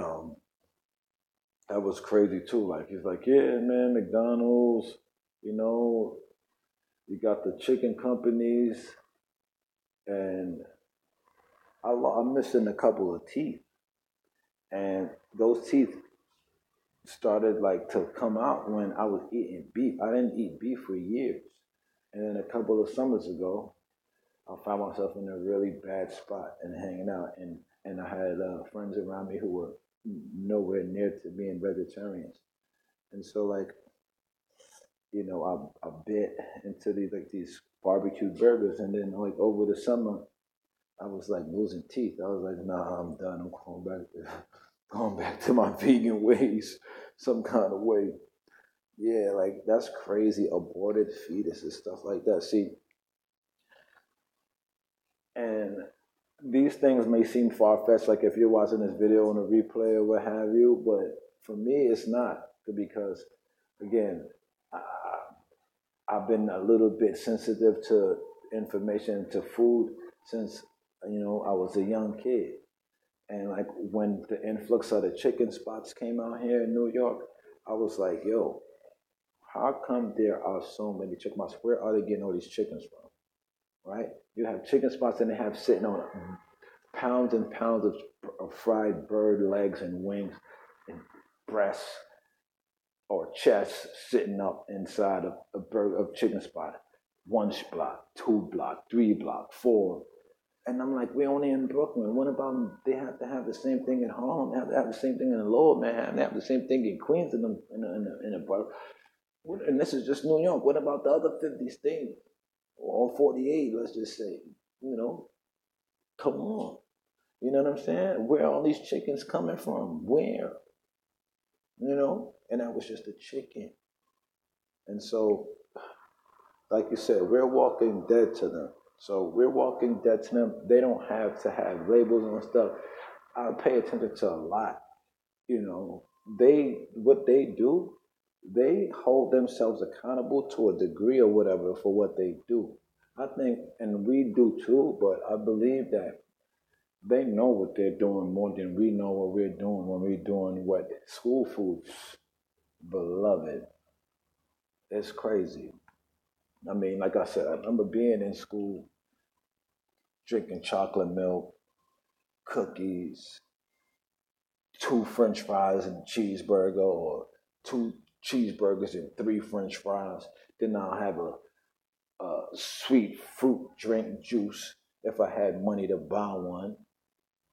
that was crazy too. Like he's like, yeah, man, McDonald's, you know, you got the chicken companies, and I'm missing a couple of teeth, and those teeth started like to come out when I was eating beef. I didn't eat beef for years, and then a couple of summers ago, I found myself in a really bad spot and hanging out, and I had friends around me who were nowhere near to being vegetarians, and so like, you know, I bit into these barbecued burgers, and then like over the summer, I was like losing teeth. I was like, nah, I'm done. I'm going back going back to my vegan ways, some kind of way. Yeah, like that's crazy. Aborted fetuses, stuff like that. See, and these things may seem far fetched, like if you're watching this video on a replay or what have you, but for me, it's not because, again, I, I've been a little bit sensitive to information, to food since, you know, I was a young kid. And like when the influx of the chicken spots came out here in New York, I was like, yo, How come there are so many chicken spots? Where are they getting all these chickens from? Right? You have chicken spots and they have sitting on pounds and pounds of fried bird legs and wings and breasts or chests sitting up inside of a bird of chicken spot. One block, two block, three block, four. And I'm like, we're only in Brooklyn. What about they have to have the same thing in Harlem? They have to have the same thing in the Lower Manhattan. They have the same thing in Queens in the borough. And this is just New York. What about the other 50 states? Or 48, let's just say. You know, come on. You know what I'm saying? Where are all these chickens coming from? Where? You know? And that was just a chicken. And so, like you said, we're walking dead to them. So we're walking dead to them. They don't have to have labels and stuff. I pay attention to a lot. You know, what they do, they hold themselves accountable to a degree or whatever for what they do. I think, and we do too, but I believe that they know what they're doing more than we know what we're doing when we're doing what school foods, beloved. It's crazy. I mean, like I said, I remember being in school, drinking chocolate milk, cookies, two French fries and a cheeseburger, or two cheeseburgers and three French fries. Then I'll have a sweet fruit drink juice if I had money to buy one.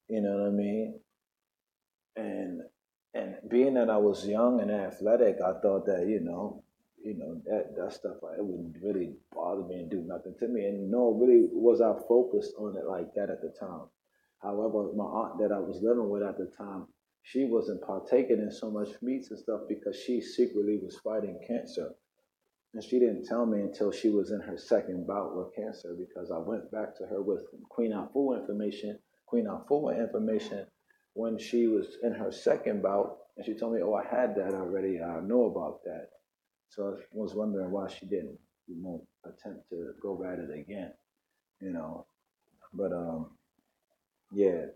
You know what I mean? And being that I was young and athletic, I thought that that stuff it wouldn't really bother me and do nothing to me. And no, really was I focused on it like that at the time. However, my aunt that I was living with at the time, she wasn't partaking in so much meats and stuff because she secretly was fighting cancer. And she didn't tell me until she was in her second bout with cancer because I went back to her with Queen Afua information when she was in her second bout, and she told me, "Oh, I had that already. I know about that." So I was wondering why she didn't, attempt to go at it again, you know. But yeah,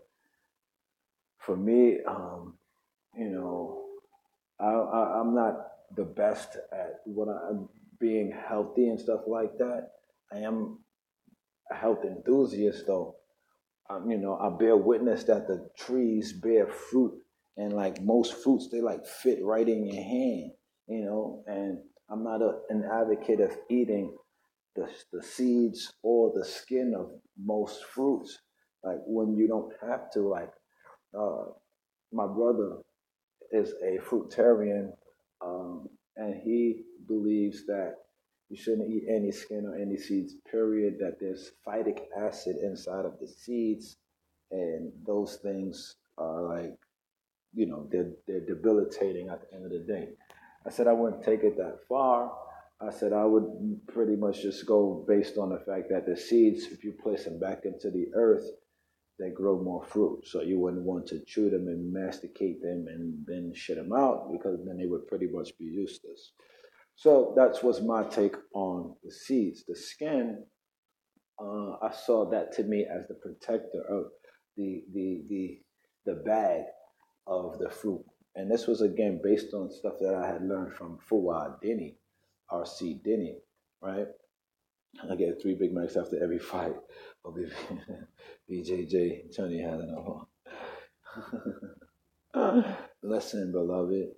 for me, you know, I'm not the best at what I'm being healthy and stuff like that. I am a health enthusiast though. I bear witness that the trees bear fruit, and like most fruits, they like fit right in your hand. And I'm not an advocate of eating the seeds or the skin of most fruits. Like when you don't have to. Like uh, my brother is a fruitarian, and he believes that you shouldn't eat any skin or any seeds, period, that there's phytic acid inside of the seeds, and those things are like, they're debilitating at the end of the day. I said I wouldn't take it that far. I said I would pretty much just go based on the fact that the seeds, if you place them back into the earth, they grow more fruit. So you wouldn't want to chew them and masticate them and then shit them out because then they would pretty much be useless. So that's was my take on the seeds. The skin, I saw that to me as the protector of the the the the bag of the fruit. And this was again based on stuff that I had learned from Fuad Denny, RC Denny, right? I get three Big Macs after every fight. Or BJJ, Tony Hadden. Listen, beloved.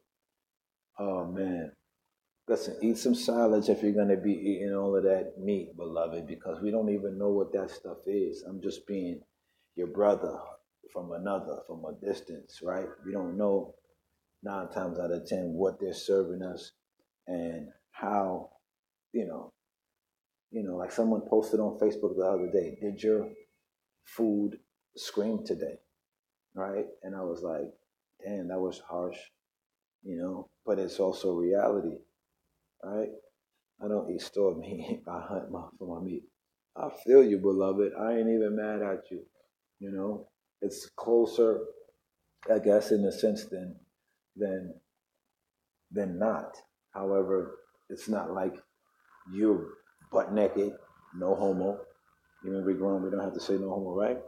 Oh man. Listen, eat some salads if you're gonna be eating all of that meat, beloved, because we don't even know what that stuff is. I'm just being your brother from a distance, right? We don't know 9 times out of 10 what they're serving us and how, you know, like someone posted on Facebook the other day, did your food scream today? Right? And I was like, damn, that was harsh, but it's also reality, right? I don't eat store meat. I hunt for my meat. I feel you, beloved. I ain't even mad at you. You know, it's closer, I guess, in a sense than than not. However, it's not like you're butt naked, no homo. Even we grown, we don't have to say no homo, right?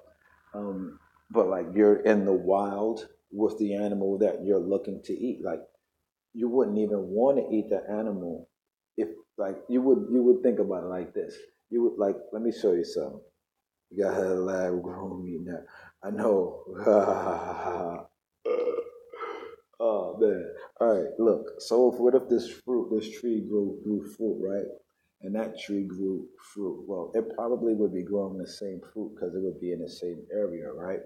But like you're in the wild with the animal that you're looking to eat. Like you wouldn't even want to eat the animal Like you would think about it like this. You would like, let me show you something. You got a lab grown meat now. I know. Oh man. All right, look. So what if this tree grew fruit, right? And that tree grew fruit. Well, it probably would be growing the same fruit because it would be in the same area, right?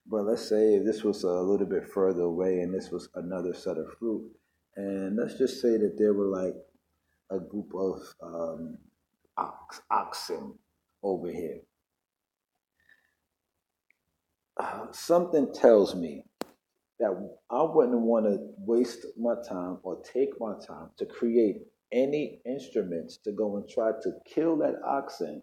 But let's say this was a little bit further away and this was another set of fruit. And let's just say that there were like a group of oxen over here. Something tells me that I wouldn't want to waste my time or take my time to create any instruments to go and try to kill that oxen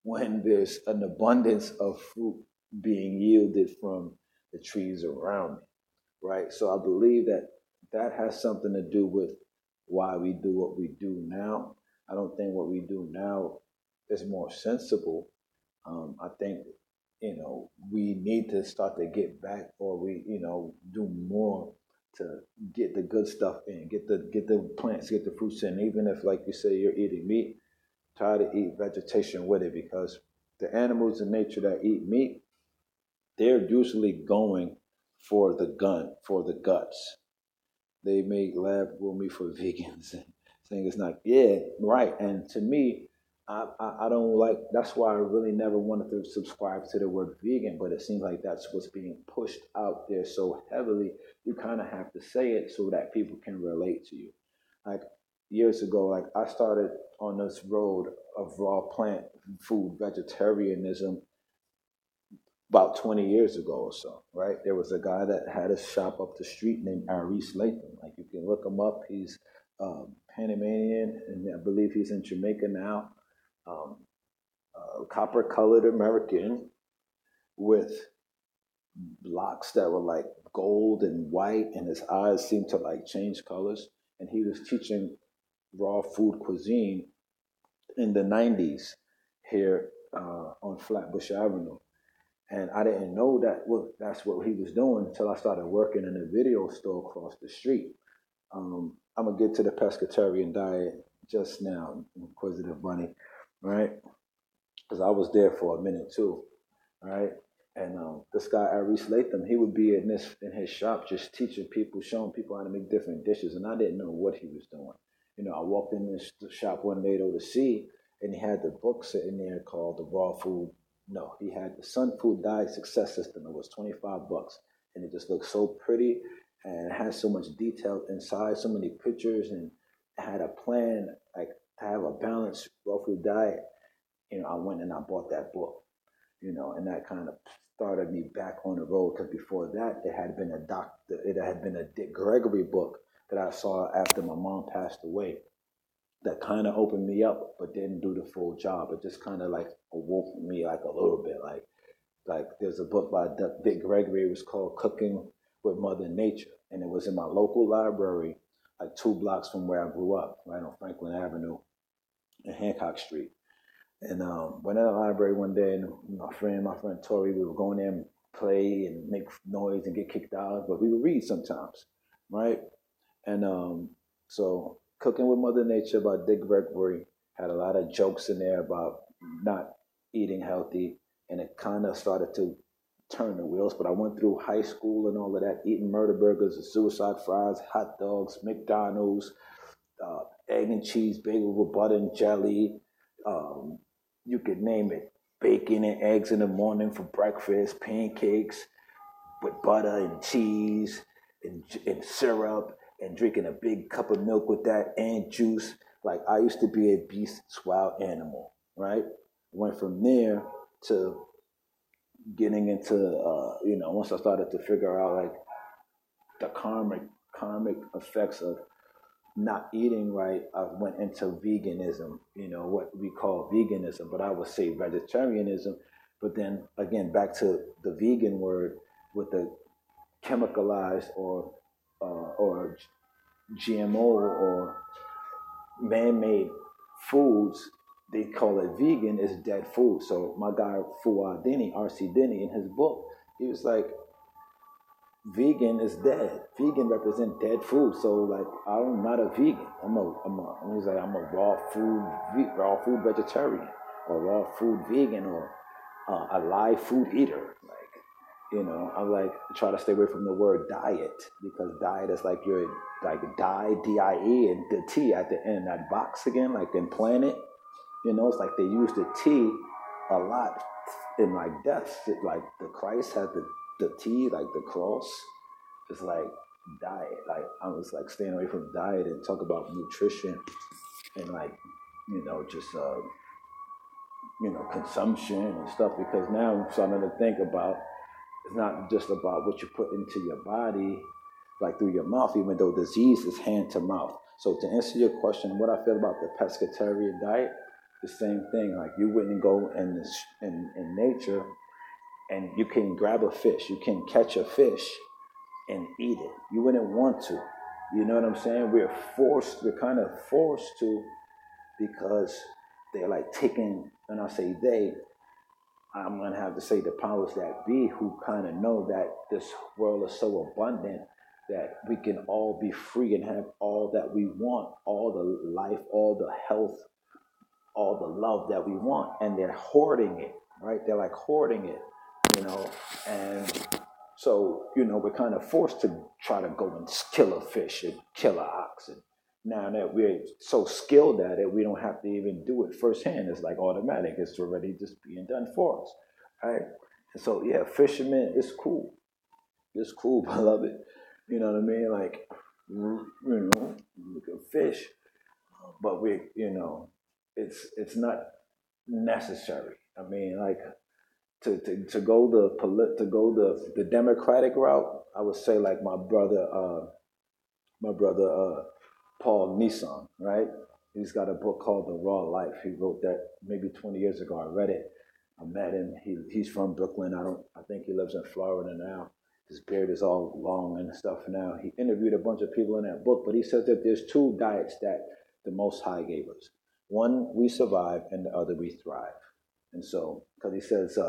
when there's an abundance of fruit being yielded from the trees around me, right? So I believe that that has something to do with why we do what we do now. I don't think what we do now is more sensible. I think we need to start to get back, or we do more to get the good stuff in, get the plants, get the fruits in. Even if, like you say, you're eating meat, try to eat vegetation with it, because the animals in nature that eat meat, they're usually going for the guts. They make lab grown meat for vegans, saying it's not. Yeah, right. And to me, I don't like. That's why I really never wanted to subscribe to the word vegan. But it seems like that's what's being pushed out there so heavily. You kind of have to say it so that people can relate to you. Like years ago, like I started on this road of raw plant food vegetarianism about 20 years ago or so, right? There was a guy that had a shop up the street named Aris Latham. Like you can look him up. He's Panamanian, and I believe he's in Jamaica now. Um, Copper colored American with locks that were like gold and white, and his eyes seemed to like change colors. And he was teaching raw food cuisine in the 90s here on Flatbush Avenue. And I didn't know that that's what he was doing until I started working in a video store across the street. I'm gonna get to the pescatarian diet just now, Inquisitive Bunny, right? Because I was there for a minute too, right? And this guy Aris Latham, he would be in his shop just teaching people, showing people how to make different dishes, and I didn't know what he was doing. I walked in this shop one day to see, and he had the book sitting there called The Raw Food. No, he had the Sun Food Diet Success System. It was $25, and it just looked so pretty, and it had so much detail inside, so many pictures, and it had a plan like to have a balanced raw food diet. I went and I bought that book, and that kind of started me back on the road. Because before that, it had been a Dick Gregory book that I saw after my mom passed away. That kind of opened me up, but didn't do the full job. It just kind of like awoke me like a little bit. Like there's a book by Dick Gregory. It was called Cooking with Mother Nature, and it was in my local library, like 2 blocks from where I grew up, right on Franklin Avenue and Hancock Street. And went in the library one day, and my friend Tori, we were going there and play and make noise and get kicked out, but we would read sometimes, right? And so, Cooking with Mother Nature by Dick Gregory had a lot of jokes in there about not eating healthy, and it kind of started to turn the wheels. But I went through high school and all of that, eating murder burgers, suicide fries, hot dogs, McDonald's, uh, egg and cheese bagel with butter and jelly. Um, you could name it. Bacon and eggs in the morning for breakfast, pancakes with butter and cheese and syrup, and drinking a big cup of milk with that and juice. Like I used to be a beast, wild animal, right? Went from there to getting into, once I started to figure out like the karmic effects of not eating right, I went into veganism, what we call veganism, but I would say vegetarianism. But then again, back to the vegan word with the chemicalized or GMO or man-made foods, they call it vegan, is dead food. So my guy Fuad Denny, RC Denny, in his book, he was like, vegan is dead. Vegan represent dead food. So like I'm not a vegan. He's like I'm a raw food vegetarian or raw food vegan or a live food eater. Like I'm like try to stay away from the word diet because diet is like you're like die and the T at the end that box again like in planet. It's like they use the T a lot in like death. Like the Christ had the T like the cross. It's like diet. Like I was like staying away from diet and talk about nutrition and like just consumption and stuff because now I'm starting to think about it's not just about what you put into your body, like through your mouth, even though disease is hand to mouth. So to answer your question, what I feel about the pescatarian diet, the same thing. Like you wouldn't go in nature and you can grab a fish, you can catch a fish and eat it. You wouldn't want to. You know what I'm saying? We're kind of forced to because they're like taking, and I say they, I'm gonna have to say the powers that be who kind of know that this world is so abundant that we can all be free and have all that we want, all the life, all the health, all the love that we want, and they're hoarding it, right? They're like hoarding it, and so we're kind of forced to try to go and kill a fish and kill an ox, and now that we're so skilled at it, we don't have to even do it firsthand. It's like automatic. It's already just being done for us, right? And so yeah, fishermen, it's cool. It's cool. I love it. You know what I mean? Like, we can fish, but it's not necessary. I mean, like to go the democratic route. I would say like my brother Paul Nissan, right? He's got a book called The Raw Life. He wrote that maybe 20 years ago. I read it. I met him. He's from Brooklyn. I think he lives in Florida now. His beard is all long and stuff now. He interviewed a bunch of people in that book, but he said that there's two diets that the Most High gave us. One we survive, and the other we thrive. And so, because he says,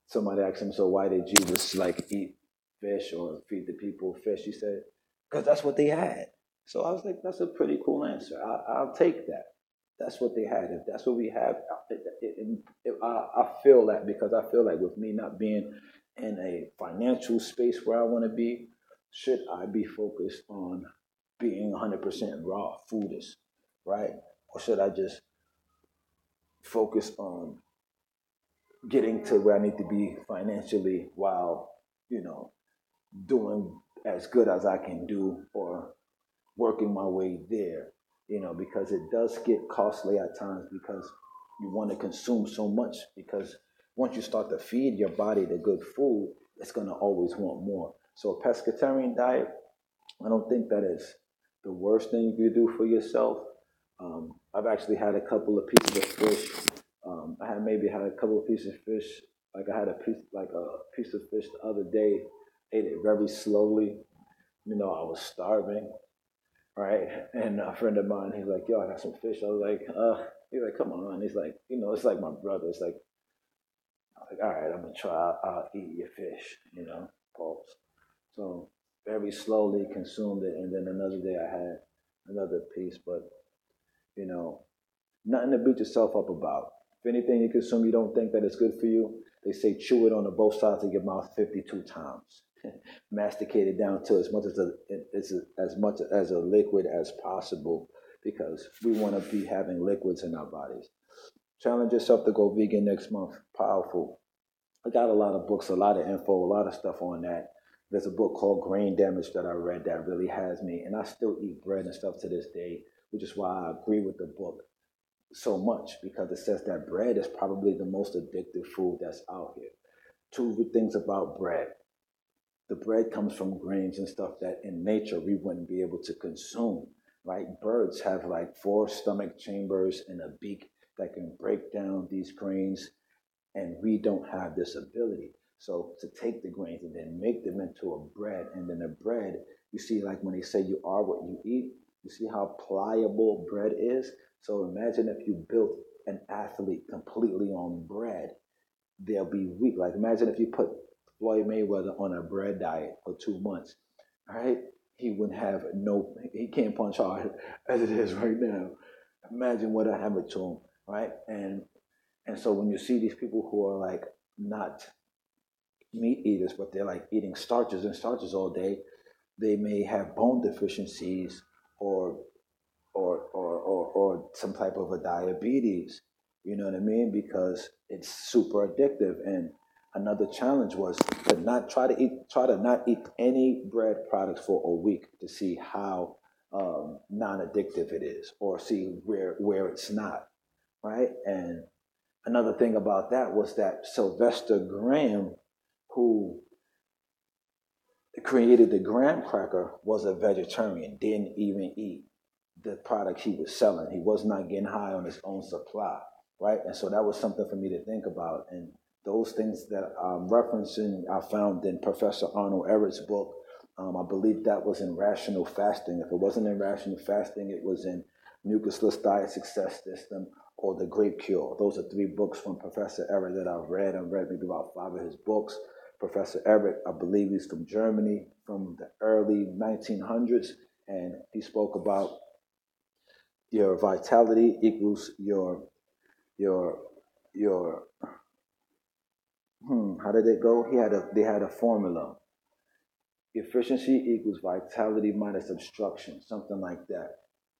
somebody asked him, so why did Jesus like eat fish or feed the people fish? He said, because that's what they had. So I was like, that's a pretty cool answer. I'll take that. That's what they had. If that's what we have, I feel that because I feel like with me not being in a financial space where I want to be, should I be focused on being 100% raw foodist, right? Or should I just focus on getting to where I need to be financially while, you know, doing as good as I can do or working my way there, because it does get costly at times because you want to consume so much because once you start to feed your body the good food, it's going to always want more. So a pescatarian diet, I don't think that is the worst thing you could do for yourself. I've actually had a couple of pieces of fish. I had maybe had a couple of pieces of fish. Like I had a piece of fish the other day. Ate it very slowly. I was starving, right? And a friend of mine, he's like, "Yo, I got some fish." I was like, He's like, "Come on." He's like, it's like my brother. It's like, I was like, "All right, I'm gonna try. I'll eat your fish." Pause. So very slowly consumed it, and then another day I had another piece. But you know, nothing to beat yourself up about. If anything you consume, you don't think that it's good for you. They say chew it on the both sides of your mouth 52 times. Masticate it down to as much as a liquid as possible because we want to be having liquids in our bodies. Challenge yourself to go vegan next month. Powerful. I got a lot of books, a lot of info, a lot of stuff on that. There's a book called Grain Damage that I read that really has me, and I still eat bread and stuff to this day, which is why I agree with the book so much because it says that bread is probably the most addictive food that's out here. Two good things about bread. The bread comes from grains and stuff that in nature we wouldn't be able to consume, right? Birds have like four stomach chambers and a beak that can break down these grains, and we don't have this ability. So to take the grains and then make them into a bread, and then the bread, you see, like when they say you are what you eat, you see how pliable bread is. So imagine if you built an athlete completely on bread, they'll be weak. Like imagine if you put Floyd Mayweather on a bread diet for 2 months, right? He wouldn't have no. He can't punch hard as it is right now. Imagine what happened to him, right? And so when you see these people who are like not meat eaters, but they're like eating starches and starches all day, they may have bone deficiencies or or some type of a diabetes. You know what I mean? Because it's super addictive. And another challenge was to not try to not eat any bread products for a week to see how non-addictive it is, or see where it's not, right? And another thing about that was that Sylvester Graham, who created the graham cracker, was a vegetarian, didn't even eat the product he was selling. He was not getting high on his own supply, right? And so that was something for me to think about. And those things that I'm referencing, I found in Professor Arnold Ehret's book. I believe that was in Rational Fasting. If it wasn't in Rational Fasting, it was in Mucusless Diet Success System or The Grape Cure. Those are three books from Professor Ehret that I've read. I've read maybe about 5 of his books. Professor Ehret, I believe he's from Germany, from the early 1900s, and he spoke about your vitality equals your how did it go? They had a formula. Efficiency equals vitality minus obstruction, something like that,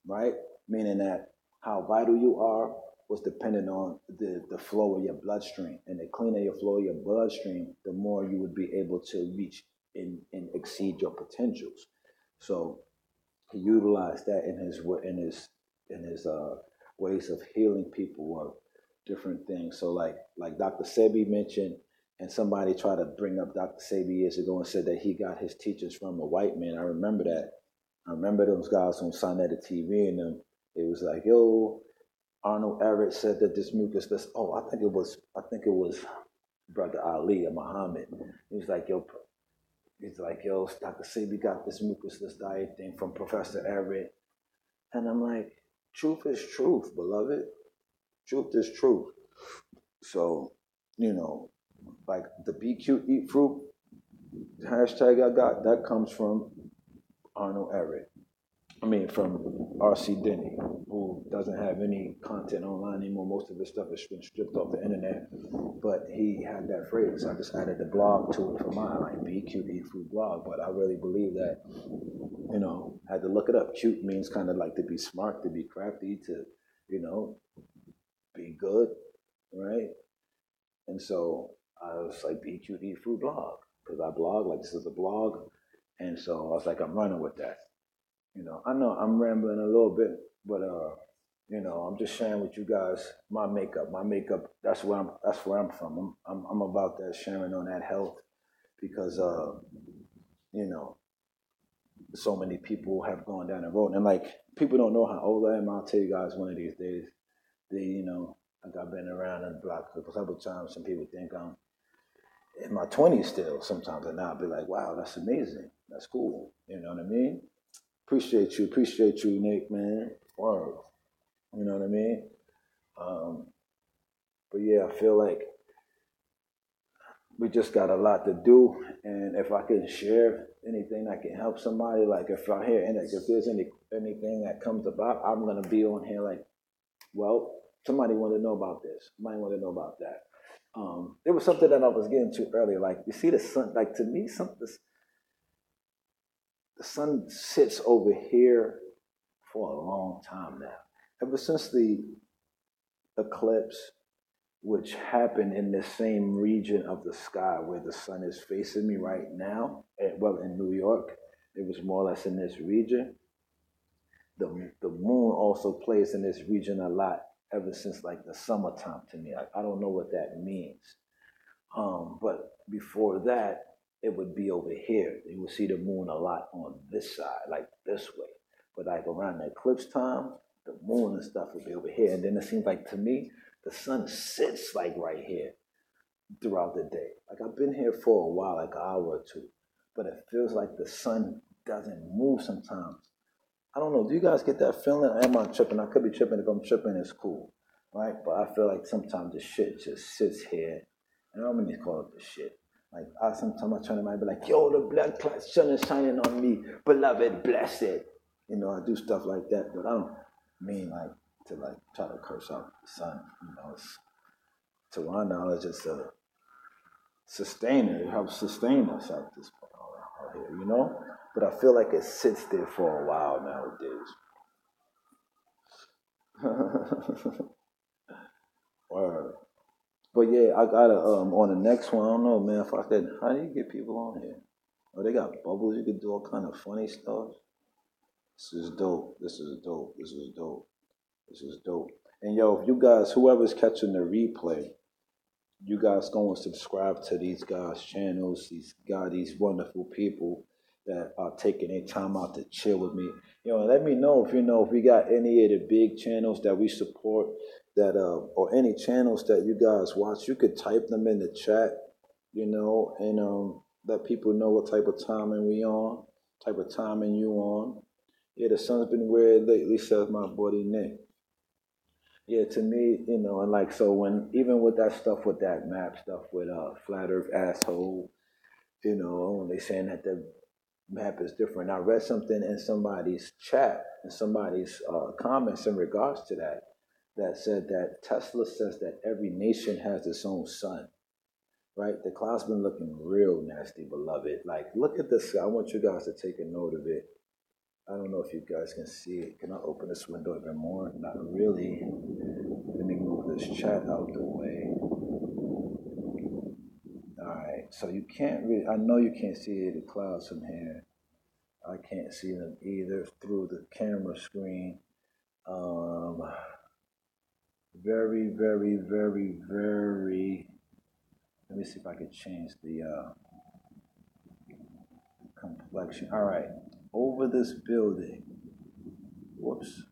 right? Meaning that how vital you are was dependent on the flow of your bloodstream. And the cleaner your flow of your bloodstream, the more you would be able to reach and exceed your potentials. So he utilized that in his ways of healing people or different things. So like Dr. Sebi mentioned, and somebody tried to bring up Dr. Sebi years ago and said that he got his teachers from a white man. I remember that. I remember those guys on Sonetta TV, and them. It was like, yo, Arnold Ehret said that this mucus. This, oh, I think it was Brother Ali or Muhammad. He was like, yo, Dr. Sebi got this mucusless diet thing from Professor Ehret. And I'm like, truth is truth, beloved. Truth is truth. So, like the BQ Eat Fruit hashtag I got, that comes from Arnold Ehret. I mean, from R.C. Denny, who doesn't have any content online anymore. Most of his stuff has been stripped off the internet. But he had that phrase. I just added the blog to it for mine, like BQE Food Blog. But I really believe that, I had to look it up. Cute means kind of like to be smart, to be crafty, to, be good, right? And so I was like, BQE Food Blog, because I blog, like this is a blog. And so I was like, I'm running with that. I know I'm rambling a little bit, but I'm just sharing with you guys my makeup. My makeup. That's where I'm from. I'm about that, sharing on that health, because so many people have gone down the road, and like people don't know how old I am. I'll tell you guys one of these days. Like I've been around the block a couple times. Some people think I'm in my 20s still. Sometimes, and I'll be like, wow, that's amazing. That's cool. You know what I mean? Appreciate you, Nick, man. Word. You know what I mean? But yeah, I feel like we just got a lot to do, and if I can share anything that can help somebody, like if I hear and if there's anything that comes about, I'm gonna be on here like, well, somebody want to know about this, somebody want to know about that. There was something that I was getting to earlier, like you see the sun, like to me, the sun sits over here for a long time now. Ever since the eclipse, which happened in the same region of the sky where the sun is facing me right now, in New York, it was more or less in this region. The moon also plays in this region a lot ever since like the summertime to me. I don't know what that means. But before that, it would be over here. You would see the moon a lot on this side, like this way. But like around the eclipse time, the moon and stuff would be over here. And then it seems like to me, the sun sits like right here throughout the day. Like I've been here for a while, like an hour or two, but it feels like the sun doesn't move sometimes. I don't know. Do you guys get that feeling? Am I tripping? I could be tripping. If I'm tripping, it's cool, right? But I feel like sometimes the shit just sits here. And I'm gonna call it the shit. Like I sometimes I turn to might be like, yo, the blood clot sun is shining on me, beloved, blessed. You know, I do stuff like that, but I don't mean like to like try to curse out the sun. You know, it's, to our knowledge, it's a sustainer. It helps sustain us out this out here, you know. But I feel like it sits there for a while nowadays. Word. But yeah, I gotta on the next one. I don't know, man. If I could, how do you get people on here? Oh, they got bubbles. You could do all kind of funny stuff. This is dope. This is dope. This is dope. This is dope. And yo, if you guys, whoever's catching the replay, you guys go and subscribe to these guys' channels. These wonderful people that are taking their time out to chill with me. You know, let me know if we got any of the big channels that we support that or any channels that you guys watch. You could type them in the chat, you know, and let people know what type of timing we on, type of timing you on. Yeah, the sun's been weird lately, says my buddy Nick. Yeah, to me, you know, and like so when even with that stuff with that map stuff with flat earth asshole, you know, they saying that the map is different. I read something in somebody's chat in somebody's comments in regards to that that said that Tesla says that every nation has its own sun. Right? The cloud's been looking real nasty, beloved. Like, look at this. I want you guys to take a note of it. I don't know if you guys can see it. Can I open this window even more? Not really. Let me move this chat out the way. All right. So you can't really, I know you can't see the clouds from here. I can't see them either through the camera screen. Very, very, very, very. Let me see if I can change the complexion. All right. Over this building. Whoops.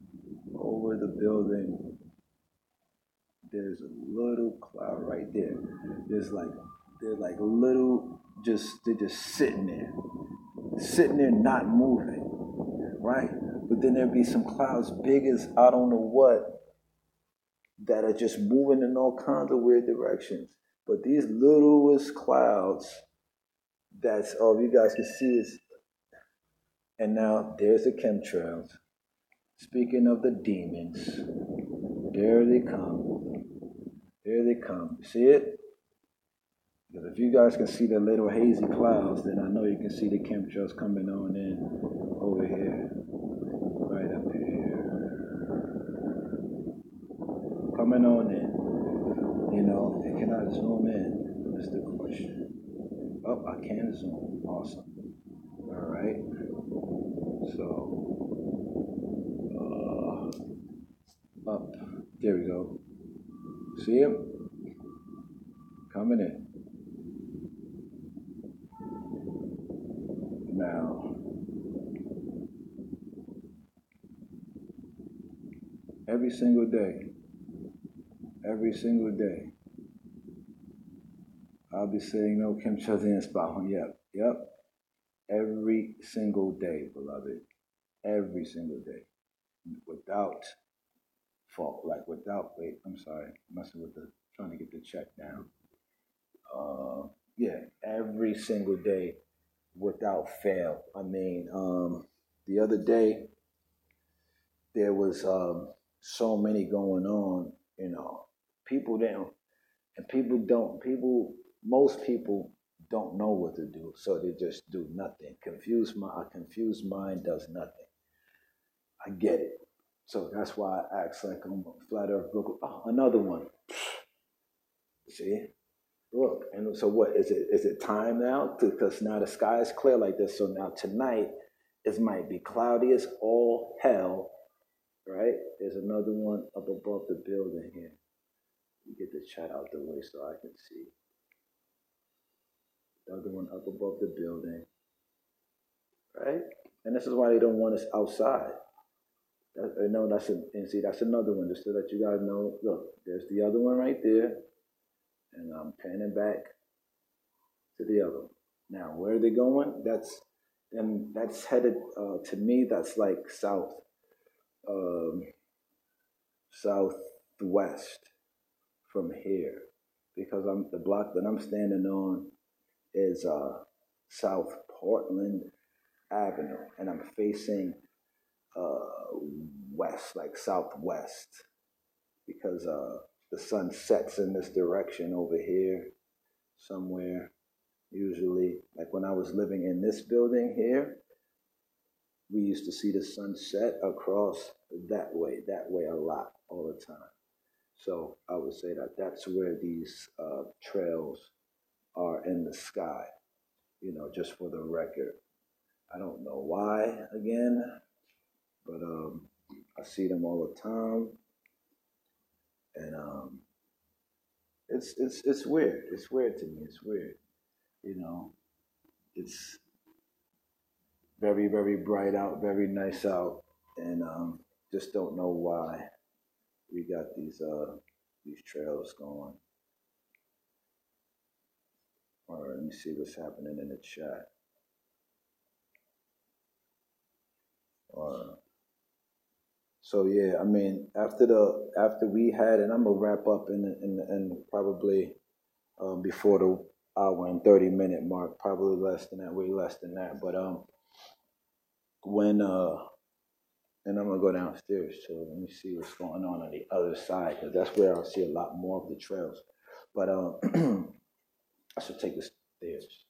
Over the building. There's a little cloud right there. They're like little, they're just sitting there, not moving, right? But then there'd be some clouds big as I don't know what that are just moving in all kinds of weird directions. But these littlest clouds, that's all you guys can see is, and now there's the chemtrails. Speaking of the demons, there they come. There they come. See it? Because if you guys can see the little hazy clouds, then I know you can see the chemtrails coming on in over here. Right up here. Coming on in. You know, and can I zoom in? That's the question. Oh, I can zoom. Awesome. All right. So, up. There we go. See him? Coming in. Now, every single day, I'll be saying no chemtrails in spot. Yep. Every single day, beloved. Every single day. Without fault. Like without, wait, I'm sorry. Messing with trying to get the check down. Yeah, every single day without fail. I mean, the other day, there was so many going on, you know. People didn't, and most people don't know what to do, so they just do nothing. A confused mind does nothing. I get it. So that's why I asked, like, I'm a flat earth Brooklyn. Oh, another one. See? Look, and so what is it? Is it time now? Because now the sky is clear like this. So now tonight, it might be cloudy as all hell, right? There's another one up above the building here. Get the chat out the way so I can see. The other one up above the building, right? And this is why they don't want us outside. That's another one, just to let you guys know. Look, there's the other one right there, and I'm panning back to the other one. Now, where are they going? That's headed to me. That's like southwest from here, because the block that I'm standing on is South Portland Avenue, and I'm facing west, like southwest, because the sun sets in this direction over here somewhere. Usually, like when I was living in this building here, we used to see the sun set across that way a lot, all the time. So I would say that that's where these trails are in the sky, just for the record. I don't know why, again, but I see them all the time, and it's weird. It's weird to me. It's weird, you know. It's very, very bright out, very nice out, and just don't know why we got these trails going. All right, let me see what's happening in the chat. So yeah, I mean, after we had, and I'm gonna wrap up in probably before the hour and 30-minute mark, probably less than that, way less than that. But when and I'm gonna go downstairs, so let me see what's going on the other side, because that's where I'll see a lot more of the trails. But I should take the stairs.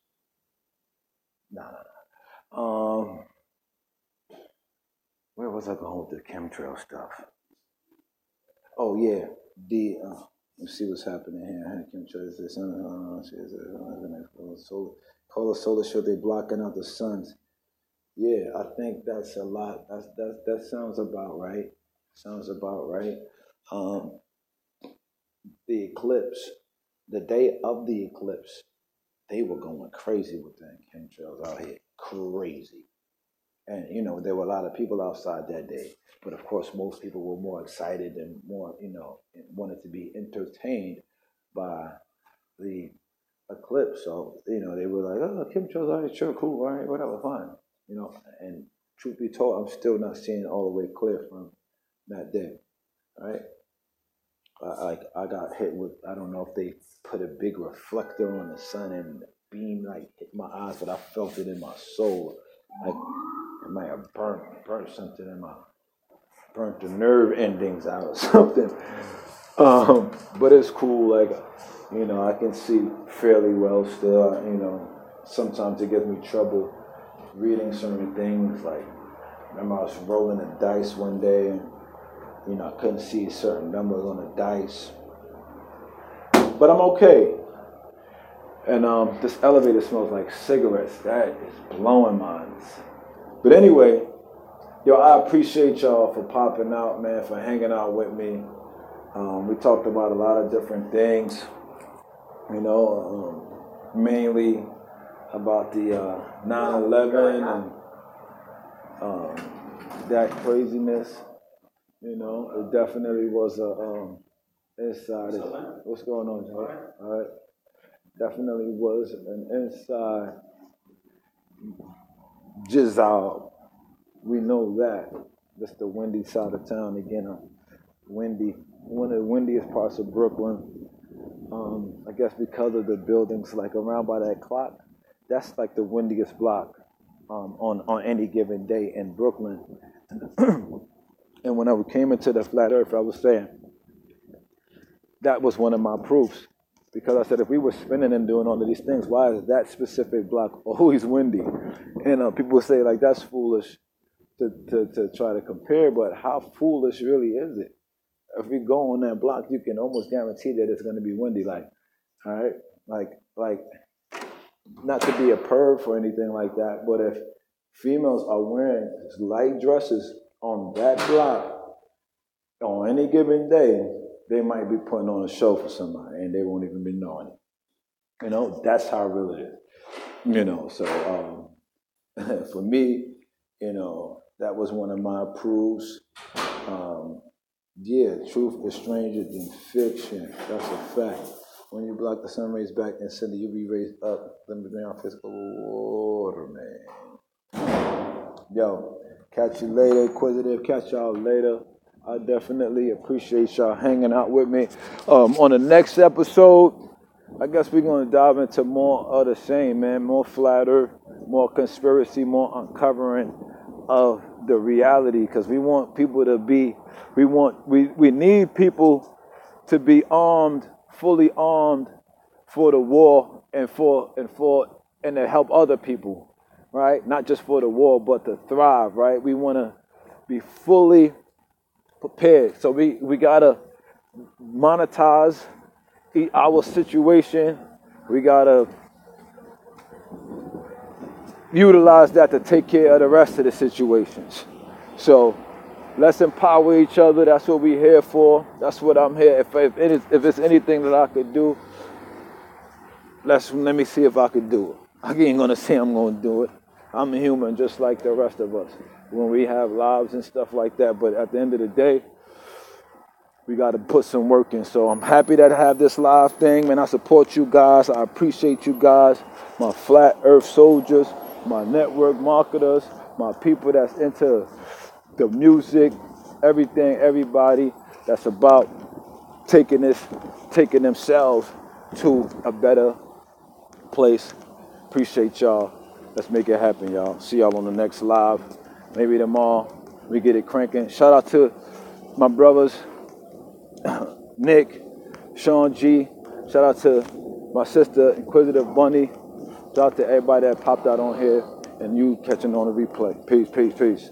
No. Where was I going with the chemtrail stuff? Oh yeah, let's see what's happening here. Chemtrail is this. Solar show they blocking out the suns. Yeah, I think that's a lot. That sounds about right. Sounds about right. The eclipse, the day of the eclipse, they were going crazy with the chemtrails out here. Crazy. And, there were a lot of people outside that day. But, of course, most people were more excited and more, wanted to be entertained by the eclipse. So, they were like, oh, chemtrails, all right, sure, cool, all right, whatever, fine. And truth be told, I'm still not seeing all the way clear from that day, right? I got hit with, I don't know if they put a big reflector on the sun and the beam hit my eyes, but I felt it in my soul. It might have burnt something burnt the nerve endings out or something. But it's cool. I can see fairly well still. Sometimes it gives me trouble reading certain things. Like, remember I was rolling the dice one day, and I couldn't see certain numbers on the dice. But I'm okay. And this elevator smells like cigarettes. That is blowing minds. But anyway, I appreciate y'all for popping out, man, for hanging out with me. We talked about a lot of different things, mainly about the 9/11 and that craziness. It definitely was a inside. What's going on, Joe? All right. Definitely was an inside jizzle. We know that. That's the windy side of town again. Windy, one of the windiest parts of Brooklyn. I guess because of the buildings, like around by that clock, that's like the windiest block on any given day in Brooklyn. And when I came into the flat earth, I was saying that was one of my proofs. Because I said, if we were spinning and doing all of these things, why is that specific block always windy? And people say, like, that's foolish to try to compare, but how foolish really is it? If we go on that block, you can almost guarantee that it's going to be windy. Like, all right, like, not to be a perv or anything like that, but if females are wearing light dresses on that block on any given day, they might be putting on a show for somebody, and they won't even be knowing it. That's how real it is. So for me, that was one of my proofs. Truth is stranger than fiction. That's a fact. When you block the sun rays back and send the UV rays up, let me bring out physical water, man. Yo, catch you later, Inquisitive. Catch y'all later. I definitely appreciate y'all hanging out with me. On the next episode, I guess we're going to dive into more of the same, man. More flat earth, more conspiracy, more uncovering of the reality. Because we want people to be, we need people to be armed, fully armed for the war and to help other people, right? Not just for the war, but to thrive, right? We want to be fully prepared. So we gotta monetize our situation. We gotta utilize that to take care of the rest of the situations. So let's empower each other. That's what we're here for. That's what I'm here. If it's anything that I could do, let me see if I could do it. I ain't gonna say I'm gonna do it. I'm a human just like the rest of us. When we have lives and stuff like that, but at the end of the day, we got to put some work in. So I'm happy that I have this live thing, man. I support you guys. I appreciate you guys, my flat earth soldiers, my network marketers, my people that's into the music, everything, everybody that's about taking themselves to a better place. Appreciate y'all. Let's make it happen, y'all. See y'all on the next live. Maybe tomorrow we get it cranking. Shout out to my brothers, Nick, Sean G. Shout out to my sister, Inquisitive Bunny. Shout out to everybody that popped out on here and you catching on the replay. Peace, peace, peace.